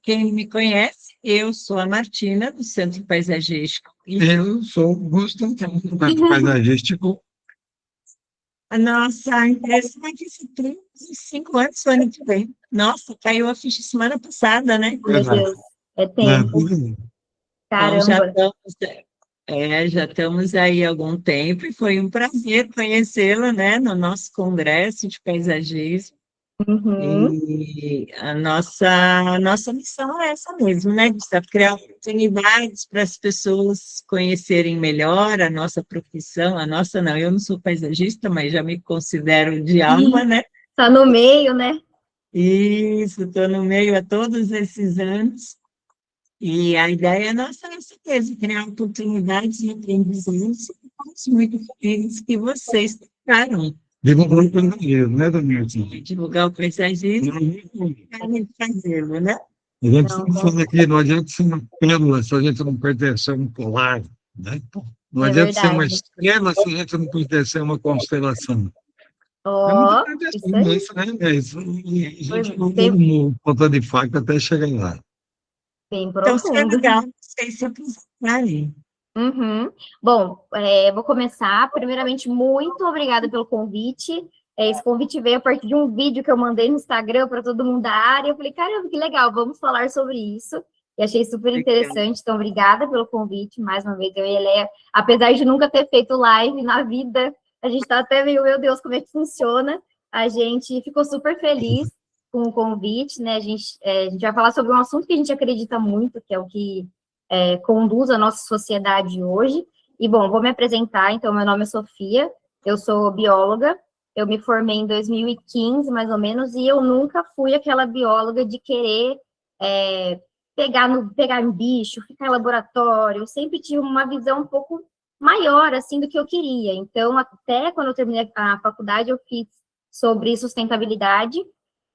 quem me conhece, eu sou a Martina, do Centro Paisagístico. E Eu sou Gustavo, do paisagístico. a nossa empresa vai ter 35 anos no ano que vem. Nossa, caiu a ficha semana passada, né? Meu Deus, é Né? tempo. Então, já Caramba. estamos, já estamos aí há algum tempo e foi um prazer conhecê-la, né, no nosso congresso de paisagismo. Uhum. E a nossa missão é essa mesmo, né, Gustavo? Criar oportunidades para as pessoas conhecerem melhor a nossa profissão, a nossa não, eu não sou paisagista, mas já me considero de alma, né? Tá no meio, né? Isso, estou no meio há todos esses anos, e a ideia nossa é essa mesmo, criar oportunidades e aprendizados, e estamos muito felizes que vocês tocaram Divulgar o paisagismo, né, Danilson? divulgar o paisagismo e fazê-lo, né? A gente Não, sempre fala aqui, não adianta ser uma pérola se a gente não pertencer a um colar, né? Não é adianta ser uma verdade. estrela se a gente não pertencer a uma constelação. É muito Ó, isso interessante aí. isso, né? É isso, e a Foi gente não bem, como ponta de faca até chegar lá. bem Então, seria profundo. legal vocês se apresentarem. Uhum. Bom, vou começar. Primeiramente, muito obrigada pelo convite. Esse convite veio a partir de um vídeo que eu mandei no Instagram para todo mundo da área. Eu falei, caramba, que legal, vamos falar sobre isso. E achei super Legal. interessante. Então, obrigada pelo convite. Mais uma vez, eu e a Leia, apesar de nunca ter feito live na vida, a gente está até meio, meu Deus, como é que funciona? A gente ficou super feliz com o convite, né? A gente vai falar sobre um assunto que a gente acredita muito, que é o que conduz a nossa sociedade hoje. E, bom, vou me apresentar. Então, meu nome é Sofia, eu sou bióloga, eu me formei em 2015, mais ou menos, e eu nunca fui aquela bióloga de querer pegar em bicho, ficar em laboratório. Eu sempre tive uma visão um pouco maior, assim, do que eu queria. Então, até quando eu terminei a faculdade, eu fiz sobre sustentabilidade,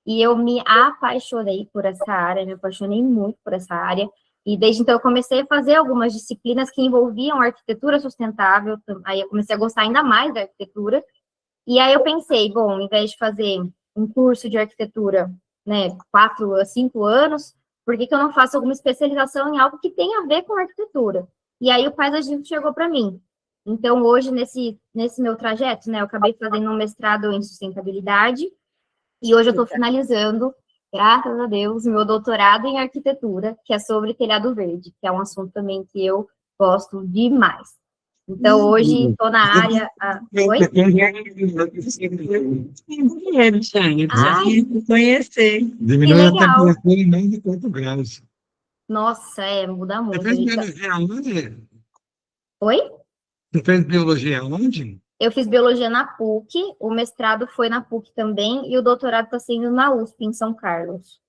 e eu me apaixonei por essa área, me apaixonei muito por essa área. E desde então eu comecei a fazer algumas disciplinas que envolviam arquitetura sustentável, aí eu comecei a gostar ainda mais da arquitetura, e aí eu pensei, bom, ao invés de fazer um curso de arquitetura, né, 4 a 5 anos, por que que eu não faço alguma especialização em algo que tenha a ver com arquitetura? E aí o paisagismo chegou para mim. Então, hoje, nesse meu trajeto, né, eu acabei fazendo um mestrado em sustentabilidade, e hoje eu estou finalizando, graças a Deus, meu doutorado em arquitetura, que é sobre telhado verde, que é um assunto também que eu gosto demais. Então, hoje estou na área. Oi? Ah, Precisa conhecer. que Diminui a legal! temperatura em menos de 4 graus. Nossa, muda Você muito. fez biologia onde? Oi? Você fez biologia onde? Eu fiz biologia na PUC, o mestrado foi na PUC também, e o doutorado está sendo na USP, em São Carlos.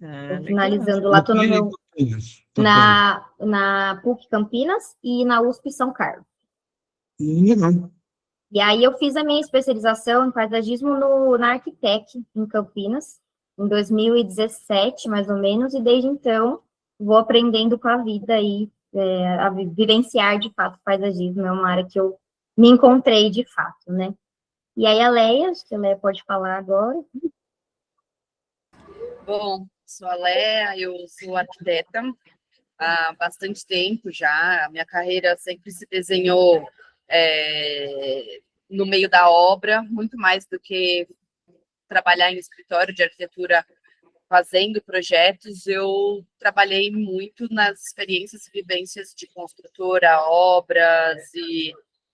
Ah, Estou legal. finalizando lá, estou Aqui no em meu. Campinas. Na PUC Campinas e na USP São Carlos. Não. E aí eu fiz a minha especialização em paisagismo na Arquitec, em Campinas, em 2017, mais ou menos, e desde então vou aprendendo com a vida e a vivenciar de fato o paisagismo, é uma área que eu me encontrei de fato, né? E aí a Leia, acho que a Leia pode falar agora. Bom, sou a Léa, eu sou arquiteta há bastante tempo já. A minha carreira sempre se desenhou no meio da obra, muito mais do que trabalhar em escritório de arquitetura fazendo projetos. Eu trabalhei muito nas experiências e vivências de construtora, obras e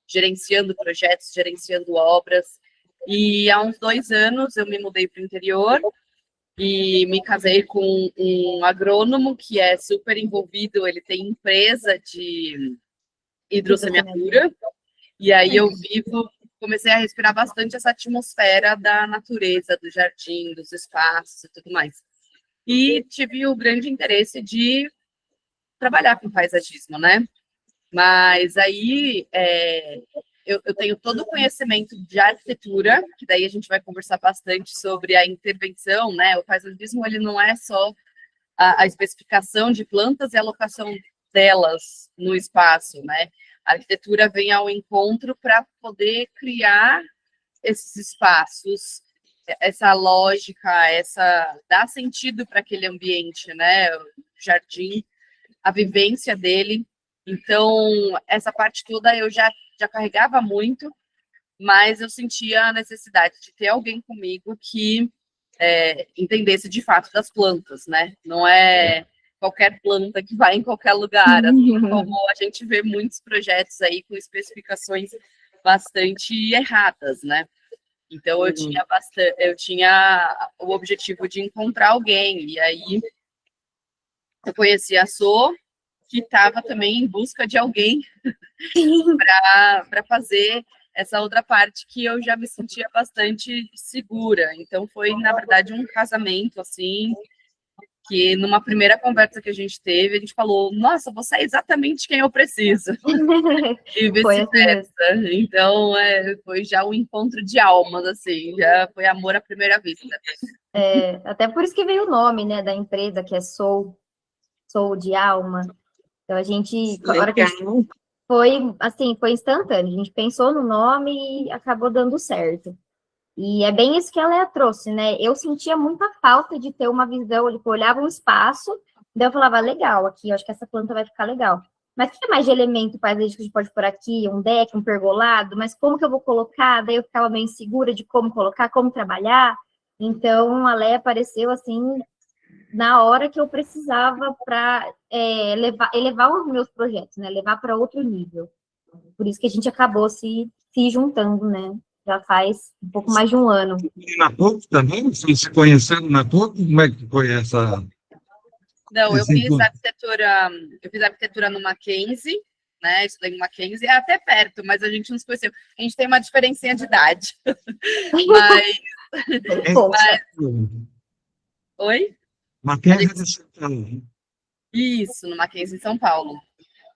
gerenciando projetos, gerenciando obras. E há uns 2 anos eu me mudei para o interior e me casei com um agrônomo que é super envolvido, ele tem empresa de hidrossemeadura, e aí eu comecei a respirar bastante essa atmosfera da natureza, do jardim, dos espaços e tudo mais. E tive o grande interesse de trabalhar com paisagismo, né? Mas aí eu tenho todo o conhecimento de arquitetura, que daí a gente vai conversar bastante sobre a intervenção, né? O paisagismo, ele não é só a especificação de plantas e a alocação delas no espaço, né? A arquitetura vem ao encontro para poder criar esses espaços essa lógica, dá sentido para aquele ambiente, né? O jardim, a vivência dele. Então, essa parte toda eu já carregava muito, mas eu sentia a necessidade de ter alguém comigo que entendesse de fato das plantas, né? Não é qualquer planta que vai em qualquer lugar, assim como a gente vê muitos projetos aí com especificações bastante erradas, né? Então eu tinha o objetivo de encontrar alguém, e aí eu conheci a Sô, que estava também em busca de alguém para fazer essa outra parte que eu já me sentia bastante segura. Então foi, na verdade, um casamento assim, que numa primeira conversa que a gente teve, a gente falou, nossa, você é exatamente quem eu preciso. E Foi assim mesmo. vice-versa. Então, foi já um encontro de almas, assim, já foi amor à primeira vista. Até por isso que veio o nome, né, da empresa, que é Soul de alma. Então, a hora que a gente Legal. foi, assim, foi instantâneo. A gente pensou no nome e acabou dando certo. E é bem isso que a Lea trouxe, né? Eu sentia muita falta de ter uma visão, eu olhava um espaço, daí eu falava, legal, aqui, eu acho que essa planta vai ficar legal. Mas o que mais de elemento paisagístico a gente pode pôr aqui? Um deck, um pergolado, mas como que eu vou colocar? Daí eu ficava meio insegura de como colocar, como trabalhar. Então, a Lea apareceu, assim, na hora que eu precisava para elevar os meus projetos, né? Levar para outro nível. Por isso que a gente acabou se juntando, né? Já faz um pouco mais de um ano. E na PUC também? Vocês se conhecendo na PUC? Como é que foi essa... Não, esse encontro? eu fiz arquitetura no Mackenzie, né? Estudei no Mackenzie, é até perto, mas a gente não se conheceu. A gente tem uma diferencinha de idade. Mas, Poxa, oi? Mackenzie de São Paulo. Isso, no Mackenzie, em São Paulo.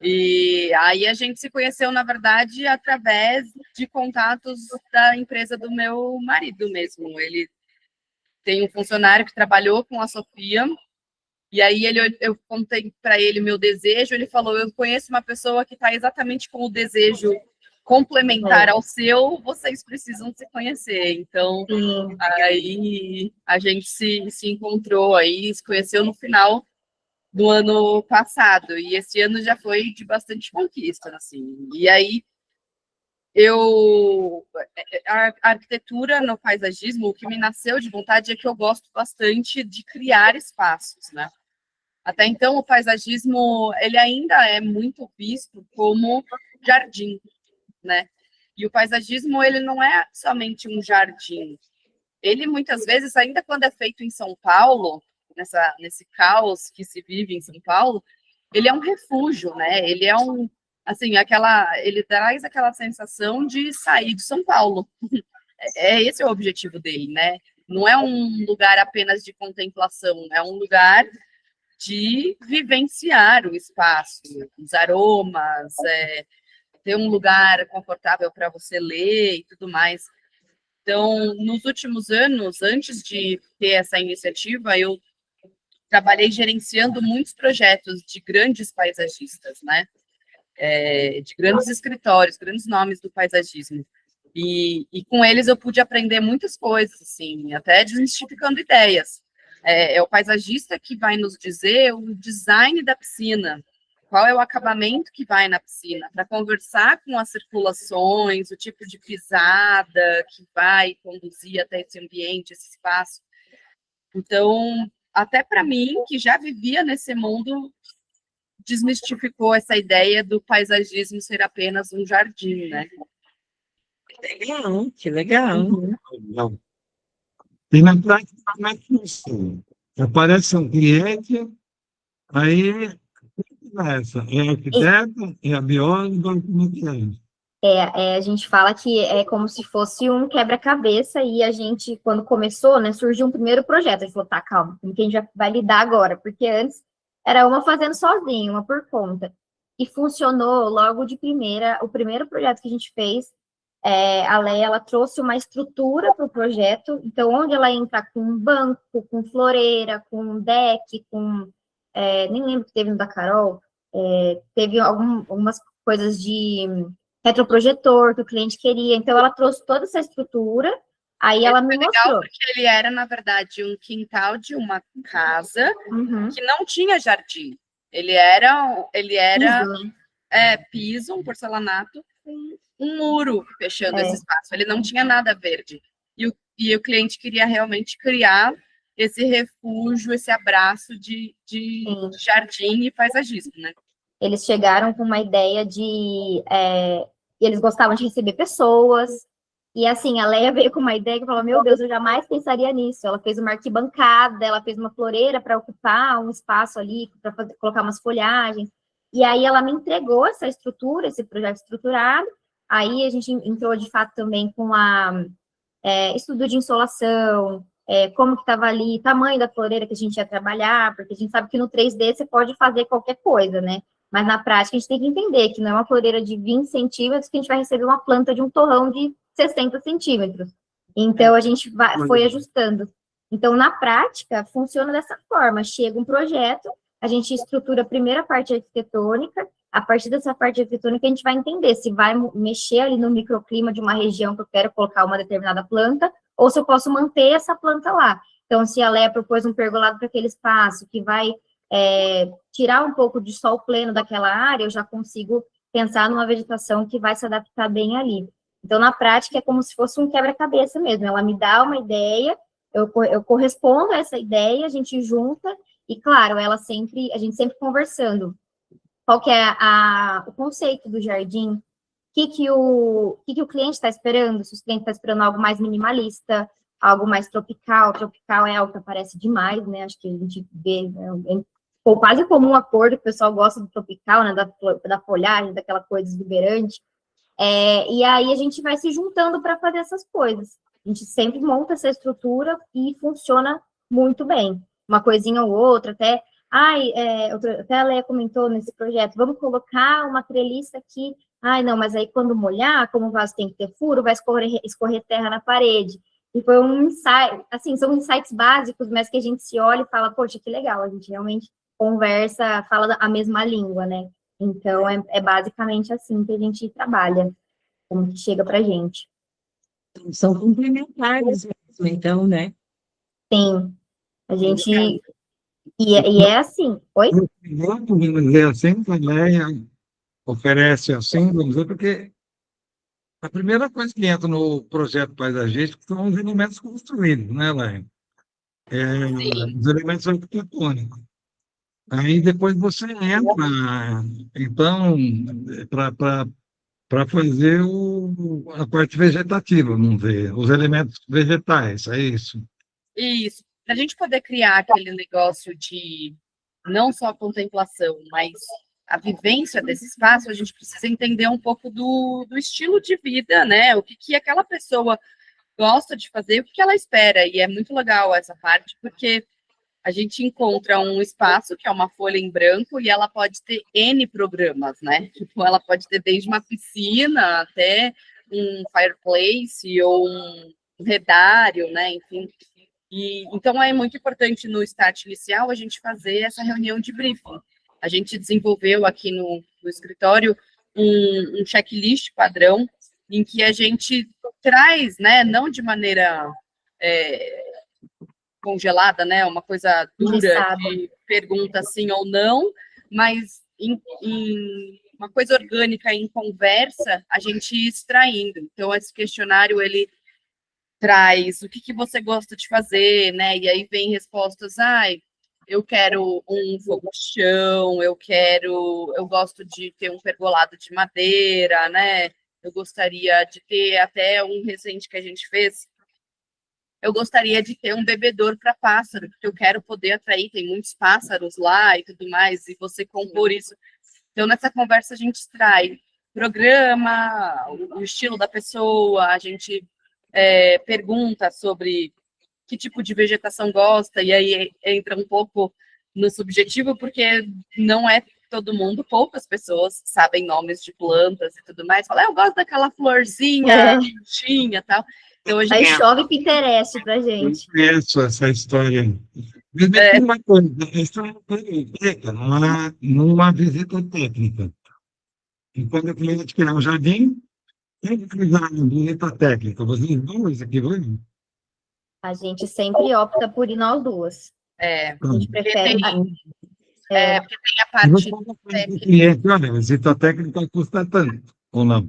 E aí a gente se conheceu, na verdade, através de contatos da empresa do meu marido mesmo. Ele tem um funcionário que trabalhou com a Sofia, e aí eu contei para ele meu desejo, ele falou, eu conheço uma pessoa que está exatamente com o desejo complementar ao seu, vocês precisam se conhecer. Então, sim. aí a gente se encontrou aí, se conheceu no final do ano passado, e esse ano já foi de bastante conquista, assim. E aí, a arquitetura no paisagismo, o que me nasceu de vontade é que eu gosto bastante de criar espaços, né? Até então, o paisagismo, ele ainda é muito visto como jardim, né? E o paisagismo, ele não é somente um jardim. Ele, muitas vezes, ainda quando é feito em São Paulo, nesse caos que se vive em São Paulo, ele é um refúgio, né? Ele é assim, ele traz aquela sensação de sair de São Paulo. Esse é o objetivo dele, né? Não é um lugar apenas de contemplação, é um lugar de vivenciar o espaço, os aromas, ter um lugar confortável para você ler e tudo mais. Então, nos últimos anos, antes de ter essa iniciativa, eu trabalhei gerenciando muitos projetos de grandes paisagistas, né? De grandes escritórios, grandes nomes do paisagismo. E com eles eu pude aprender muitas coisas, assim, até desmistificando ideias. É o paisagista que vai nos dizer o design da piscina, qual é o acabamento que vai na piscina, para conversar com as circulações, o tipo de pisada que vai conduzir até esse ambiente, esse espaço. Então, até para mim, que já vivia nesse mundo, desmistificou essa ideia do paisagismo ser apenas um jardim, né? Legal, que legal. Não. E na prática, como é que funciona? Aparece um cliente, aí, essa é a arquiteta, é a bióloga, como é que é? A gente fala que é como se fosse um quebra-cabeça e a gente, quando começou, né, surgiu um primeiro projeto. A gente falou, tá, calma, com quem a gente vai lidar agora? Porque antes era uma fazendo sozinha, uma por conta. E funcionou logo de primeira. O primeiro projeto que a gente fez, a Leia, ela trouxe uma estrutura para o projeto. Então, onde ela entra com um banco, com floreira, com um deck, nem lembro o que teve no da Carol, teve algumas coisas de retroprojetor que o cliente queria. Então, ela trouxe toda essa estrutura Aí ela me Foi legal mostrou. porque ele era, na verdade, um quintal de uma casa Uhum. que não tinha jardim. Ele era Piso, né? piso, um porcelanato, com um muro fechando esse É. espaço. Ele não tinha nada verde. E o cliente queria realmente criar esse refúgio, esse abraço de Sim. jardim e paisagismo, né? Eles chegaram com uma ideia de... eles gostavam de receber pessoas. E assim, a Leia veio com uma ideia que falou, meu Deus, eu jamais pensaria nisso. Ela fez uma arquibancada, ela fez uma floreira para ocupar um espaço ali, para colocar umas folhagens. E aí ela me entregou essa estrutura, esse projeto estruturado. Aí a gente entrou, de fato, também com estudo de insolação, como que estava ali, tamanho da floreira que a gente ia trabalhar, porque a gente sabe que no 3D você pode fazer qualquer coisa, né? Mas na prática a gente tem que entender que não é uma floreira de 20 centímetros que a gente vai receber uma planta de um torrão de 60 centímetros. Então a gente foi ajustando. Então, na prática, funciona dessa forma. Chega um projeto, a gente estrutura a primeira parte arquitetônica, a partir dessa parte arquitetônica, a gente vai entender se vai mexer ali no microclima de uma região que eu quero colocar uma determinada planta, ou se eu posso manter essa planta lá. Então, se a Leia propôs um pergolado para aquele espaço, que vai tirar um pouco de sol pleno daquela área, eu já consigo pensar numa vegetação que vai se adaptar bem ali. Então, na prática, é como se fosse um quebra-cabeça mesmo. Ela me dá uma ideia, eu correspondo a essa ideia, a gente junta, e, claro, a gente sempre conversando. Qual que é o conceito do jardim? O que o cliente está esperando? Se o cliente está esperando algo mais minimalista, algo mais tropical. Tropical é algo que aparece demais, né? Acho que a gente vê, quase comum acordo que o pessoal gosta do tropical, né? Da folhagem, daquela coisa exuberante. E aí a gente vai se juntando para fazer essas coisas. A gente sempre monta essa estrutura e funciona muito bem. Uma coisinha ou outra, até a Leia comentou nesse projeto, vamos colocar uma treliça aqui. Não, mas aí quando molhar, como o vaso tem que ter furo, vai escorrer terra na parede. E foi um insight, assim, são insights básicos, mas que a gente se olha e fala, poxa, que legal, a gente realmente conversa, fala a mesma língua, né? Então, é basicamente assim que a gente trabalha, como que chega pra gente. São complementares mesmo, então, né? Sim, a gente... E é assim, oi? Vamos dizer assim, também oferece assim, vamos dizer, porque a primeira coisa que entra no projeto paisagístico são os elementos construídos, né, Laia? Sim. Os elementos arquitetônicos. Aí depois você entra, então, para fazer a parte vegetativa, vamos ver, os elementos vegetais, é isso. Isso. Para a gente poder criar aquele negócio de não só a contemplação, mas a vivência desse espaço, a gente precisa entender um pouco do estilo de vida, né? O que aquela pessoa gosta de fazer, o que ela espera. E é muito legal essa parte, porque a gente encontra um espaço que é uma folha em branco e ela pode ter N programas, né? Tipo, ela pode ter desde uma piscina até um fireplace ou um redário, né? Enfim. Então, é muito importante no start inicial a gente fazer essa reunião de briefing. A gente desenvolveu aqui no escritório um checklist padrão em que a gente traz, né, não de maneira congelada, né, uma coisa dura de pergunta sim ou não, mas em uma coisa orgânica, em conversa, a gente extraindo. Então, esse questionário, ele traz o que você gosta de fazer, né? E aí vem respostas, eu quero um fogo de chão, eu gosto de ter um pergolado de madeira, né? Eu gostaria de ter até um recente que a gente fez. Eu gostaria de ter um bebedouro para pássaro, porque eu quero poder atrair, tem muitos pássaros lá e tudo mais, e você compor isso. Então, nessa conversa, a gente extrai programa, o estilo da pessoa, a gente pergunta sobre que tipo de vegetação gosta, e aí entra um pouco no subjetivo, porque não é todo mundo, poucas pessoas sabem nomes de plantas e tudo mais, fala, eu gosto daquela florzinha, tinha tal. Então, aí chove Pinterest pra gente. Eu conheço essa história. Mas me diz uma coisa, a história técnica, numa visita técnica. E quando o cliente quer um jardim, tem que utilizar a visita técnica. Vocês dois aqui, A gente sempre opta por ir nós duas. É, A gente prefere. porque tem a E parte você não faz o cliente, olha, a visita técnica custa tanto, ou não?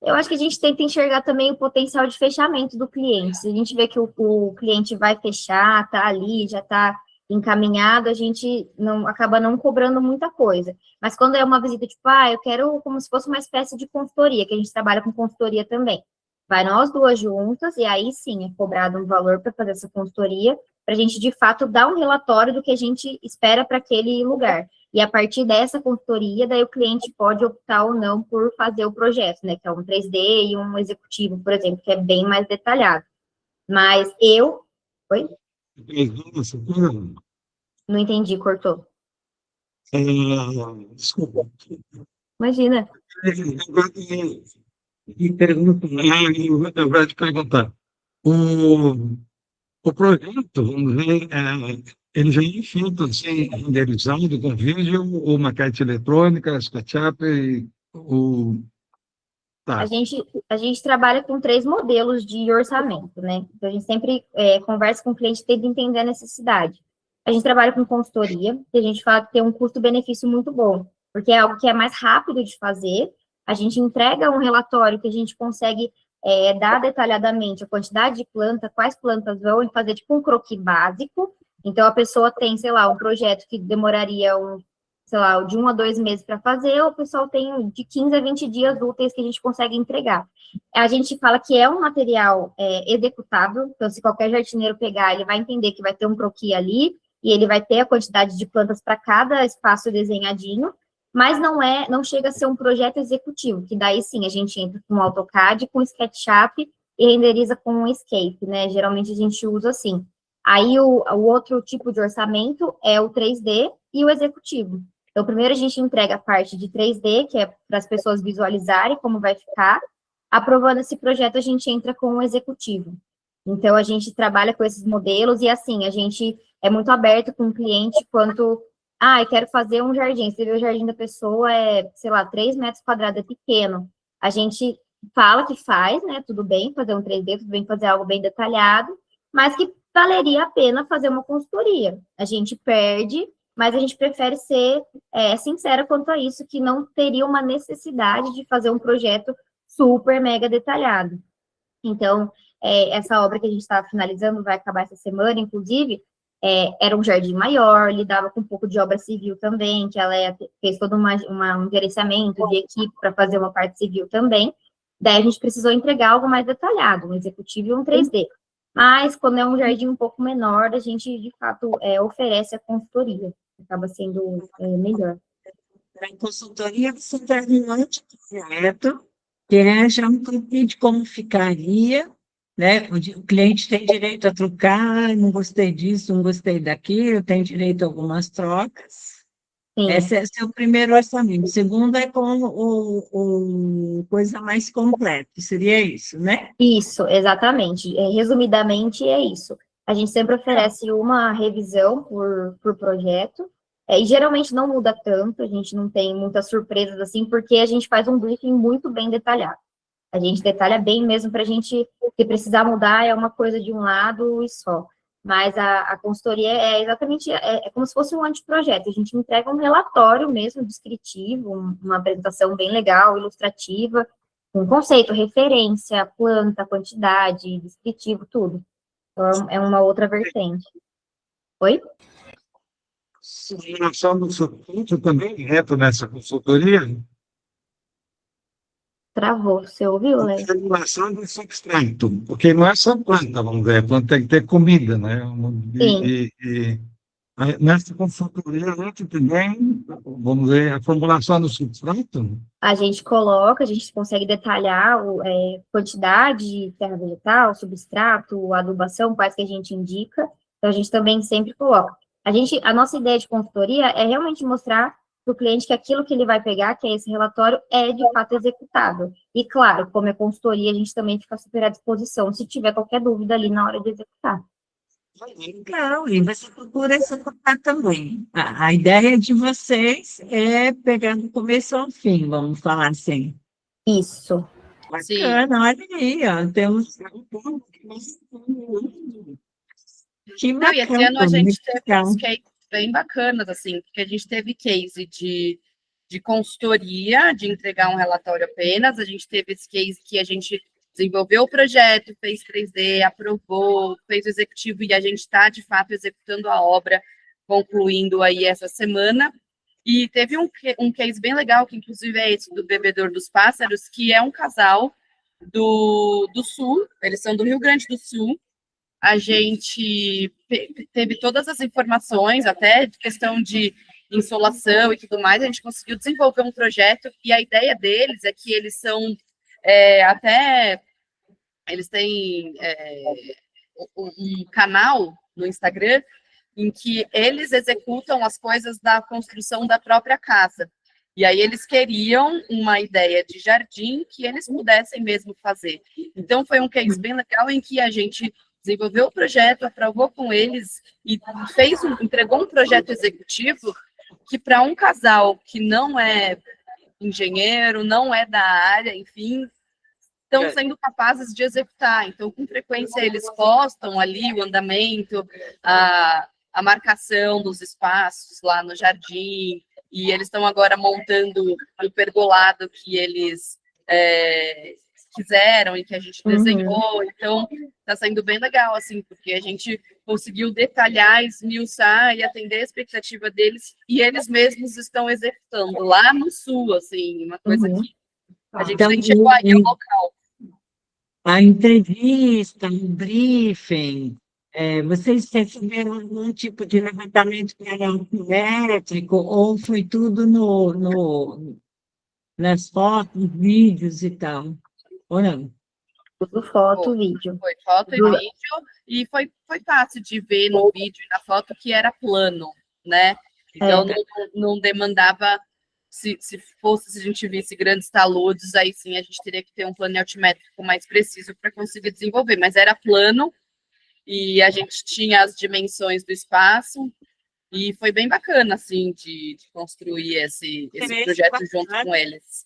Eu acho que a gente tenta enxergar também o potencial de fechamento do cliente. Se a gente vê que o cliente vai fechar, está ali, já está encaminhado, a gente não acaba não cobrando muita coisa. Mas quando é uma visita, tipo, eu quero como se fosse uma espécie de consultoria, que a gente trabalha com consultoria também. Vai nós duas juntas, e aí sim é cobrado um valor para fazer essa consultoria, para a gente, de fato, dar um relatório do que a gente espera para aquele lugar. E a partir dessa consultoria, daí o cliente pode optar ou não por fazer o projeto, né? Que é um 3D e um executivo, por exemplo, que é bem mais detalhado. Mas eu. Oi? Não entendi, cortou. Desculpa. Imagina. E pergunta, eu vou te perguntar. O projeto, vamos ver, ele já é feito assim, renderizado com vídeo, ou maquete eletrônica, SketchUp, A tá. gente, a gente trabalha com 3 modelos de orçamento, né? Então, a gente sempre conversa com o cliente, tenta entender a necessidade. A gente trabalha com consultoria, que a gente fala que tem um custo-benefício muito bom, porque é algo que é mais rápido de fazer. A gente entrega um relatório que a gente consegue dar detalhadamente a quantidade de planta, quais plantas vão, e fazer tipo um croquis básico. Então, a pessoa tem, sei lá, um projeto que demoraria sei lá, de 1 a 2 meses para fazer, o pessoal tem de 15 a 20 dias úteis que a gente consegue entregar. A gente fala que é um material executável, então se qualquer jardineiro pegar, ele vai entender que vai ter um croquis ali, e ele vai ter a quantidade de plantas para cada espaço desenhadinho, mas não chega a ser um projeto executivo, que daí sim, a gente entra com AutoCAD, com SketchUp e renderiza com um Escape, né? Geralmente a gente usa assim. Aí o outro tipo de orçamento é o 3D e o executivo. Então, primeiro a gente entrega a parte de 3D, que é para as pessoas visualizarem como vai ficar. Aprovando esse projeto, a gente entra com o executivo. Então, a gente trabalha com esses modelos e, assim, a gente é muito aberto com o cliente quanto, eu quero fazer um jardim. Você vê o jardim da pessoa sei lá, 3 metros quadrados, é pequeno. A gente fala que faz, né, tudo bem fazer um 3D, tudo bem fazer algo bem detalhado, mas que valeria a pena fazer uma consultoria. A gente perde, mas a gente prefere ser sincera quanto a isso, que não teria uma necessidade de fazer um projeto super mega detalhado. Então, essa obra que a gente estava finalizando vai acabar essa semana, inclusive, era um jardim maior, lidava com um pouco de obra civil também, que ela fez todo um gerenciamento de equipe para fazer uma parte civil também. Daí a gente precisou entregar algo mais detalhado, um executivo e um 3D. Mas, quando é um jardim um pouco menor, a gente, de fato, oferece a consultoria. Acaba sendo melhor. Para a consultoria, você traz um anteprojeto, que é já um caminho de como ficaria, né? O cliente tem direito a trocar, não gostei disso, não gostei daquilo, tem direito a algumas trocas. Sim. Esse é o primeiro orçamento. O segundo é com coisa mais completa, seria isso, né? Isso, exatamente. Resumidamente, é isso. A gente sempre oferece uma revisão por projeto, e geralmente não muda tanto, a gente não tem muitas surpresas assim, porque a gente faz um briefing muito bem detalhado. A gente detalha bem mesmo para a gente, se precisar mudar, é uma coisa de um lado e só. Mas a consultoria é exatamente, como se fosse um anteprojeto. A gente entrega um relatório mesmo, descritivo, uma apresentação bem legal, ilustrativa, com conceito, referência, planta, quantidade, descritivo, tudo. Então, é uma outra vertente. Oi? Simulação do subsídio também entra nessa consultoria? Travou. Você ouviu, Léo? Simulação do substrato, porque não é só planta, vamos ver, a planta tem que ter comida, né? Sim. Aí, nessa consultoria, a gente também, vamos ver, a formulação do substrato. A gente coloca, a gente consegue detalhar quantidade de terra vegetal, substrato, adubação, quais que a gente indica. Então, a gente também sempre coloca. A nossa ideia de consultoria é realmente mostrar para o cliente que aquilo que ele vai pegar, que é esse relatório, é de fato executável. E, claro, como é consultoria, a gente também fica super à disposição, se tiver qualquer dúvida ali na hora de executar. Legal, e você procura executar também. A ideia de vocês é pegar do começo ao fim, vamos falar assim. Isso. Sim. Bacana, olha aí, ó, temos... Que Não, e esse bacana, ano a muito gente teve legal. uns cases bem bacanas, assim, porque a gente teve case de consultoria, de entregar um relatório apenas, a gente teve esse case que a gente desenvolveu o projeto, fez 3D, aprovou, fez o executivo e a gente está, de fato, executando a obra, concluindo aí essa semana. E teve um case bem legal, que inclusive é esse do Bebedor dos Pássaros, que é um casal do Sul, eles são do Rio Grande do Sul. A gente teve todas as informações, até de questão de insolação e tudo mais, a gente conseguiu desenvolver um projeto, e a ideia deles é que eles são eles têm um canal no Instagram em que eles executam as coisas da construção da própria casa. E aí eles queriam uma ideia de jardim que eles pudessem mesmo fazer. Então foi um case bem legal em que a gente desenvolveu o projeto, aprovou com eles e entregou um projeto executivo que para um casal que não é engenheiro, não é da área, enfim, estão sendo capazes de executar. Então, com frequência, eles postam ali o andamento, a marcação dos espaços lá no jardim, e eles estão agora montando o pergolado que eles quiseram e que a gente desenhou. Então, está sendo bem legal, assim, porque a gente conseguiu detalhar, esmiuçar e atender a expectativa deles, e eles mesmos estão executando lá no Sul, assim, uma coisa que a gente Então, nem chegou aí ao local. a entrevista, o briefing, vocês receberam algum tipo de levantamento paramétrico ou foi tudo nas fotos, vídeos e tal? Ou não? Tudo foto, vídeo. Foi foto e vídeo, e foi fácil de ver no vídeo e na foto que era plano, né? Então, não demandava, se a gente visse grandes taludes, aí sim a gente teria que ter um plano altimétrico mais preciso para conseguir desenvolver, mas era plano, e a gente tinha as dimensões do espaço, e foi bem bacana, assim, de construir esse projeto junto com eles.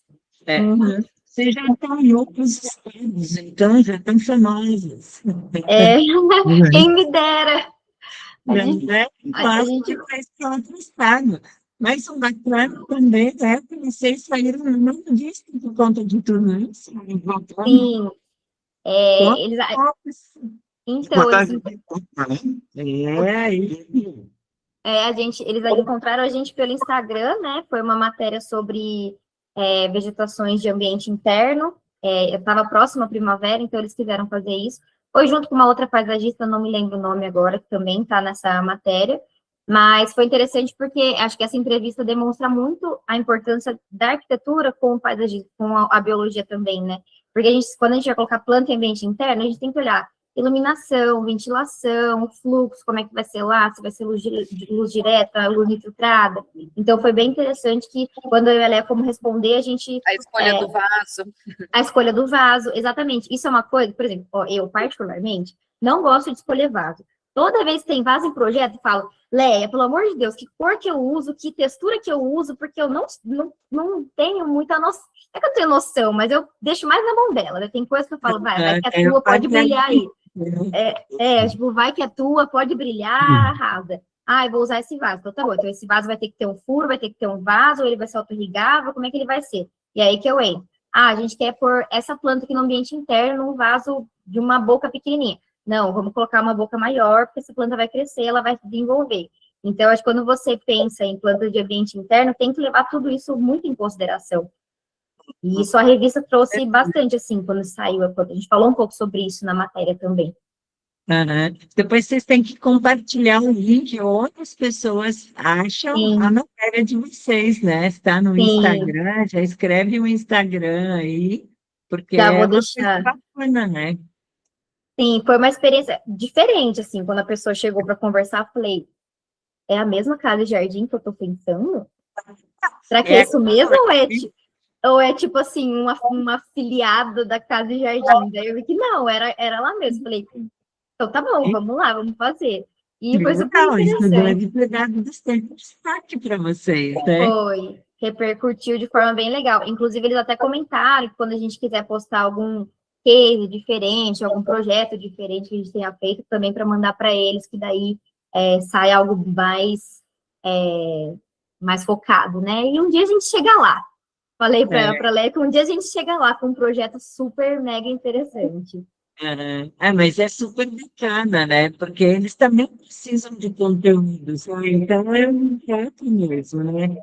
Você já está em outros estados, então já estão famosos. Quem me dera. A gente faz para outro estado. Mas o bacana também é que vocês saíram no mesmo disco por conta de tudo isso. Sim. Eles encontraram a gente pelo Instagram, né? Foi uma matéria sobre vegetações de ambiente interno. Eu estava próxima à primavera, então eles quiseram fazer isso. Foi junto com uma outra paisagista, não me lembro o nome agora, que também está nessa matéria. Mas foi interessante porque acho que essa entrevista demonstra muito a importância da arquitetura com o paisagismo, com a biologia também, né? Porque quando a gente vai colocar planta em ambiente interno, a gente tem que olhar iluminação, ventilação, fluxo, como é que vai ser lá, se vai ser luz direta, luz infiltrada. Então, foi bem interessante que, quando eu e a Léa fomos responder, a gente... A escolha do vaso. A escolha do vaso, exatamente. Isso é uma coisa, por exemplo, eu, particularmente, não gosto de escolher vaso. Toda vez que tem vaso em projeto, eu falo, Léa, pelo amor de Deus, que cor que eu uso, que textura que eu uso, porque eu não tenho muita noção. É que eu tenho noção, mas eu deixo mais na mão dela, né? Tem coisa que eu falo, vai que a tua pode brilhar aí. Tipo, vai que a tua pode brilhar, arrasa. Eu vou usar esse vaso. Então, tá bom. Então, esse vaso vai ter que ter um furo, vai ter que ter um vaso, ou ele vai ser autorregável, como é que ele vai ser? E aí que eu entro. A gente quer pôr essa planta aqui no ambiente interno, num vaso de uma boca pequenininha. Não, vamos colocar uma boca maior, porque essa planta vai crescer, ela vai se desenvolver. Então, acho que quando você pensa em plantas de ambiente interno, tem que levar tudo isso muito em consideração. E isso a revista trouxe bastante, assim, quando saiu, a gente falou um pouco sobre isso na matéria também. Depois vocês têm que compartilhar o link, outras pessoas acham a matéria de vocês, né? Está no Instagram, já escreve o Instagram aí, porque já vou é deixar. Bacana, né? Sim, foi uma experiência diferente, assim, quando a pessoa chegou para conversar, eu falei, é a mesma casa de jardim que eu estou pensando? Será que é isso mesmo ou é tipo assim, uma afiliada da casa de jardim? Daí eu vi que não, era lá mesmo. Falei, então tá bom, vamos lá, vamos fazer. E foi super interessante. Isso deve ter dado bastante destaque para vocês, né? Foi. repercutiu de forma bem legal. Inclusive, eles até comentaram que quando a gente quiser postar algum case diferente, algum projeto diferente que a gente tenha feito, também para mandar para eles, que daí sai algo mais focado, né? E um dia a gente chega lá. Falei para a Leia que um dia a gente chega lá com um projeto super mega interessante. Mas é super bacana, né? Porque eles também precisam de conteúdo, sabe? Então é um prato mesmo, né?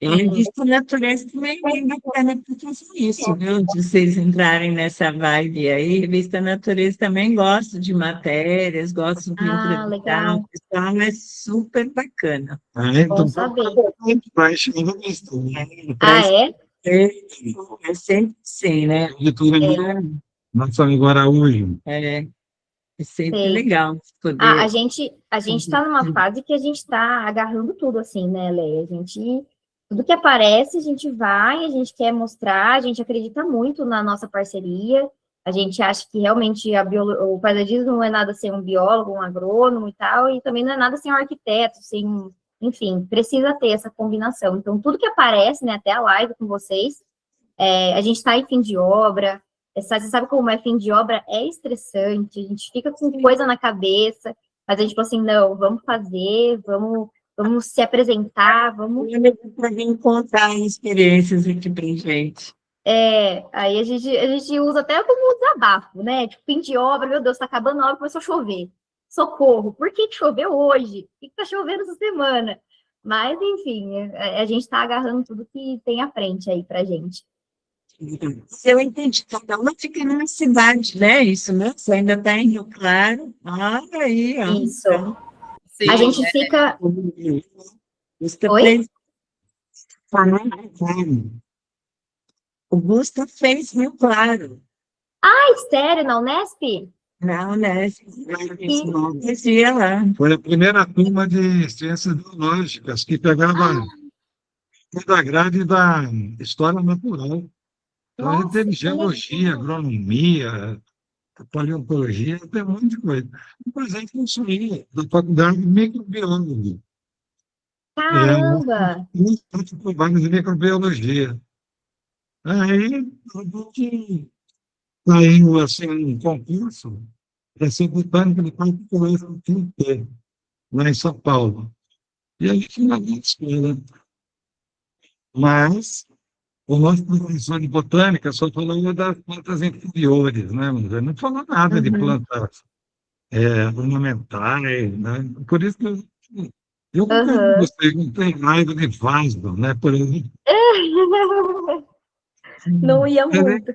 E a revista Natureza também é bem bacana por causa disso, viu? De vocês entrarem nessa vibe aí. Revista Natureza também gosto de matérias, gosto de entrevistar o Legal. pessoal, é super bacana. Bom saber. Vai chegando nisso, né? É? É sempre assim, né? Nosso amigo Araújo. É sempre Sei. legal A poder. gente está numa fase que a gente está agarrando tudo, assim, né, Leia? Tudo que aparece, a gente vai, a gente quer mostrar, a gente acredita muito na nossa parceria, a gente acha que realmente o paisagismo não é nada sem um biólogo, um agrônomo e tal, e também não é nada sem um arquiteto, enfim, precisa ter essa combinação. Então, tudo que aparece, né, até a live com vocês, a gente está em fim de obra. Você sabe como é fim de obra? É estressante, a gente fica com coisa na cabeça, mas a gente falou assim, não, vamos fazer, vamos se apresentar, vamos... Para vir contar experiências aqui para gente. Aí a gente usa até como um desabafo, né? Tipo, fim de obra, meu Deus, tá acabando a obra, começou a chover. Socorro, por que choveu hoje? Por que tá chovendo essa semana? Mas, enfim, a gente está agarrando tudo que tem à frente aí pra gente. Eu entendi, cada uma fica numa cidade, né? Isso mesmo? Você ainda está em Rio Claro. Aí, ó. Isso. Então, Sim, A gente fica... Oi? O Gusta fez Rio Claro. Sério, na Unesp? Não, né? Dizia lá. Foi a primeira turma de ciências biológicas que pegava toda a grade da história natural. Então, a gente teve geologia, agronomia, paleontologia, tem um monte de coisa. Depois a gente construía da faculdade de microbiologia. Caramba! Com vagas de microbiologia. Aí, a gente saiu, assim, um concurso para ser botânico de quatro colégios do TNT, lá em São Paulo. E a gente não havia escola. Mas o nosso professor de botânica só falou das plantas inferiores, né? Mas ele não falou nada de plantas ornamentais, né? Por isso que eu concordo com você, não tem raiva de vaso, né? Por exemplo. Não ia muito.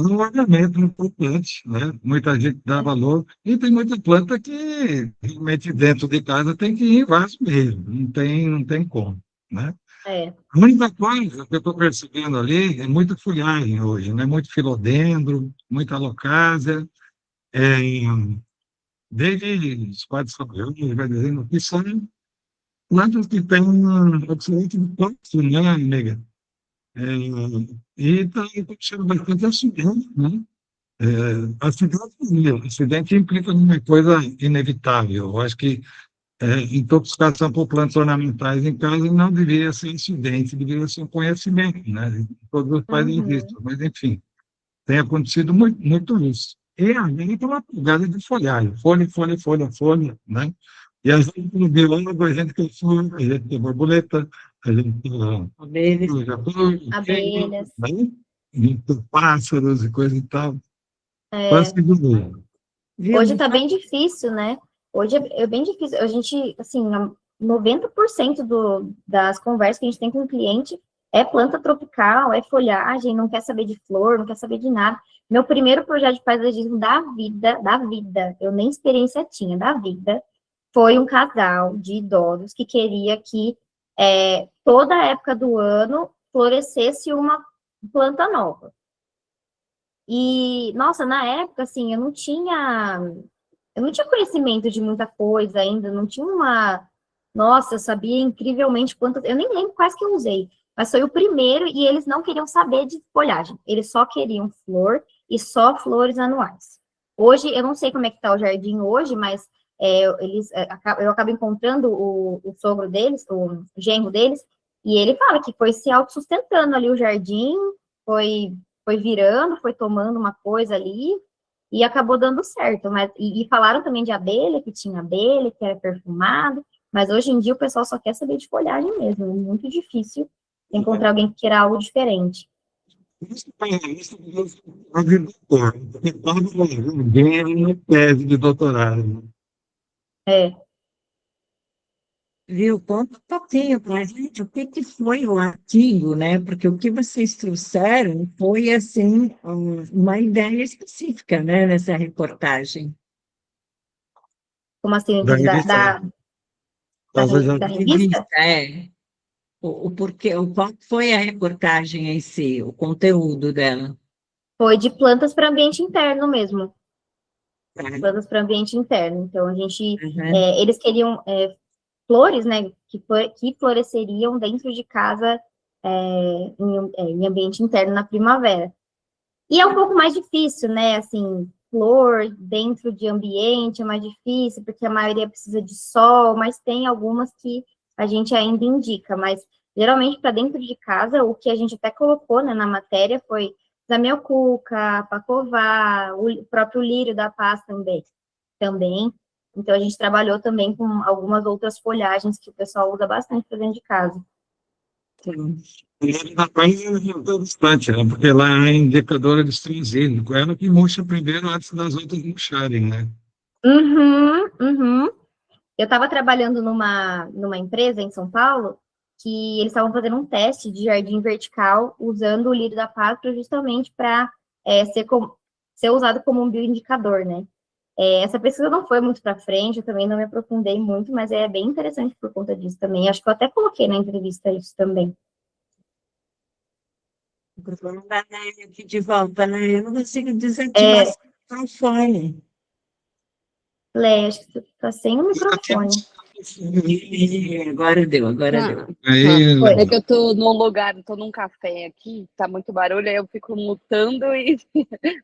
É um ornamento importante, né? Muita gente dá valor. E tem muita planta que realmente dentro de casa tem que ir em vaso mesmo, não tem como, né? A única coisa que eu estou percebendo ali é muita folhagem hoje, né? Muito filodendro, muita alocásia, desde os quadros fabricanos, vai dizendo, que são plantas que têm um excelente impacto, né, amiga? E está acontecendo bastante acidente, né? Acidente implica numa coisa inevitável. Eu acho que intoxicação por plantas ornamentais em casa não deveria ser incidente, deveria ser um conhecimento, né? Todos fazem isso, mas enfim, tem acontecido muito, muito isso. E a gente tem uma pegada de folhagem, folha, né? E a gente no biólogo, a gente tem flor, a gente tem borboleta, a gente tem Abelhas. né? A gente tem pássaros e coisa e tal. Quase que do Hoje está bem difícil, né? Hoje é bem difícil. A gente, assim, 90% das conversas que a gente tem com o cliente é planta tropical, é folhagem, não quer saber de flor, não quer saber de nada. Meu primeiro projeto de paisagismo da vida, eu nem experiência tinha, da vida, foi um casal de idosos que queria que toda a época do ano florescesse uma planta nova. E, nossa, na época, assim, eu não tinha conhecimento de muita coisa ainda, não tinha Nossa, eu sabia incrivelmente quantas... Eu nem lembro quais que eu usei, mas foi o primeiro e eles não queriam saber de folhagem. Eles só queriam flor e só flores anuais. Hoje, eu não sei como é que está o jardim hoje, mas eu acabo encontrando o sogro deles, o genro deles, E ele fala que foi se autossustentando ali o jardim, foi virando, foi tomando uma coisa ali, e acabou dando certo. Mas, e falaram também de abelha, que tinha abelha, que era perfumado, mas hoje em dia o pessoal só quer saber de folhagem mesmo, é muito difícil encontrar alguém que queira algo diferente. Isso é agricultor, porque todo mundo ganha tese de doutorado. É. Viu? Conta um pouquinho para a gente o que que foi o artigo, né? Porque o que vocês trouxeram foi, assim, uma ideia específica, né, nessa reportagem. Como assim, Da revista, da revista? Revista, é. O porquê, qual foi a reportagem em si, o conteúdo dela? Foi de plantas para ambiente interno mesmo, Tá? plantas para ambiente interno. Então, Uhum. eles queriam flores, né, que floresceriam dentro de casa em ambiente interno na primavera. E é um pouco mais difícil, né, assim, flor dentro de ambiente é mais difícil, porque a maioria precisa de sol, mas tem algumas que a gente ainda indica, mas geralmente para dentro de casa, o que a gente até colocou, né, na matéria foi zamioculca, pacová, o próprio lírio da paz também. Então, a gente trabalhou também com algumas outras folhagens que o pessoal usa bastante para dentro de casa. Sim. e ele na página ajuda bastante, né? Porque lá é indicadora de estrangínico, ela que murcha primeiro antes das outras murcharem, né? Uhum, uhum. Eu estava trabalhando numa empresa em São Paulo que eles estavam fazendo um teste de jardim vertical usando o lírio da pátria justamente para ser usado como um bioindicador, né? Essa pesquisa não foi muito para frente, eu também não me aprofundei muito, mas é bem interessante por conta disso também. Acho que eu até coloquei na entrevista isso também. Vamos dar aqui de volta, né? Eu não consigo desativar É, esse microfone. Lé, acho que você está sem o microfone. Agora deu, agora Ah, deu. Aí, Foi. é que eu tô num lugar, tô num café aqui, tá muito barulho, aí eu fico mutando e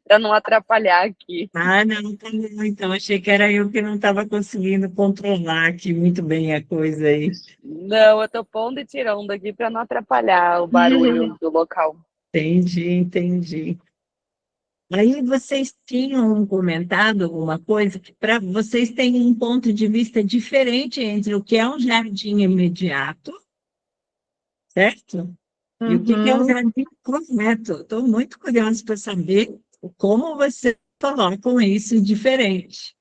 para não atrapalhar aqui. Ah, não, tá bom. Então, achei que era eu que não estava conseguindo controlar aqui muito bem a coisa aí. Não, eu tô pondo e tirando aqui para não atrapalhar o barulho do local. Entendi, entendi. Aí vocês tinham comentado alguma coisa que para vocês têm um ponto de vista diferente entre o que é um jardim imediato, certo? E o que é um Uhum. jardim correto. Estou muito curiosa para saber como vocês colocam isso diferente.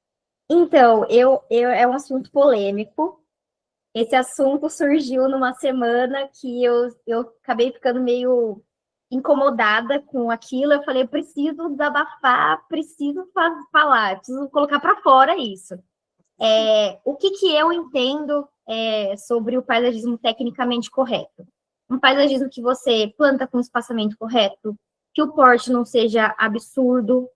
Então, é um assunto polêmico. Esse assunto surgiu numa semana que eu acabei ficando meio incomodada com aquilo. Eu falei, preciso desabafar, preciso falar, preciso colocar para fora isso. O que eu entendo sobre o paisagismo tecnicamente correto? Um paisagismo que você planta com espaçamento correto, que o porte não seja absurdo,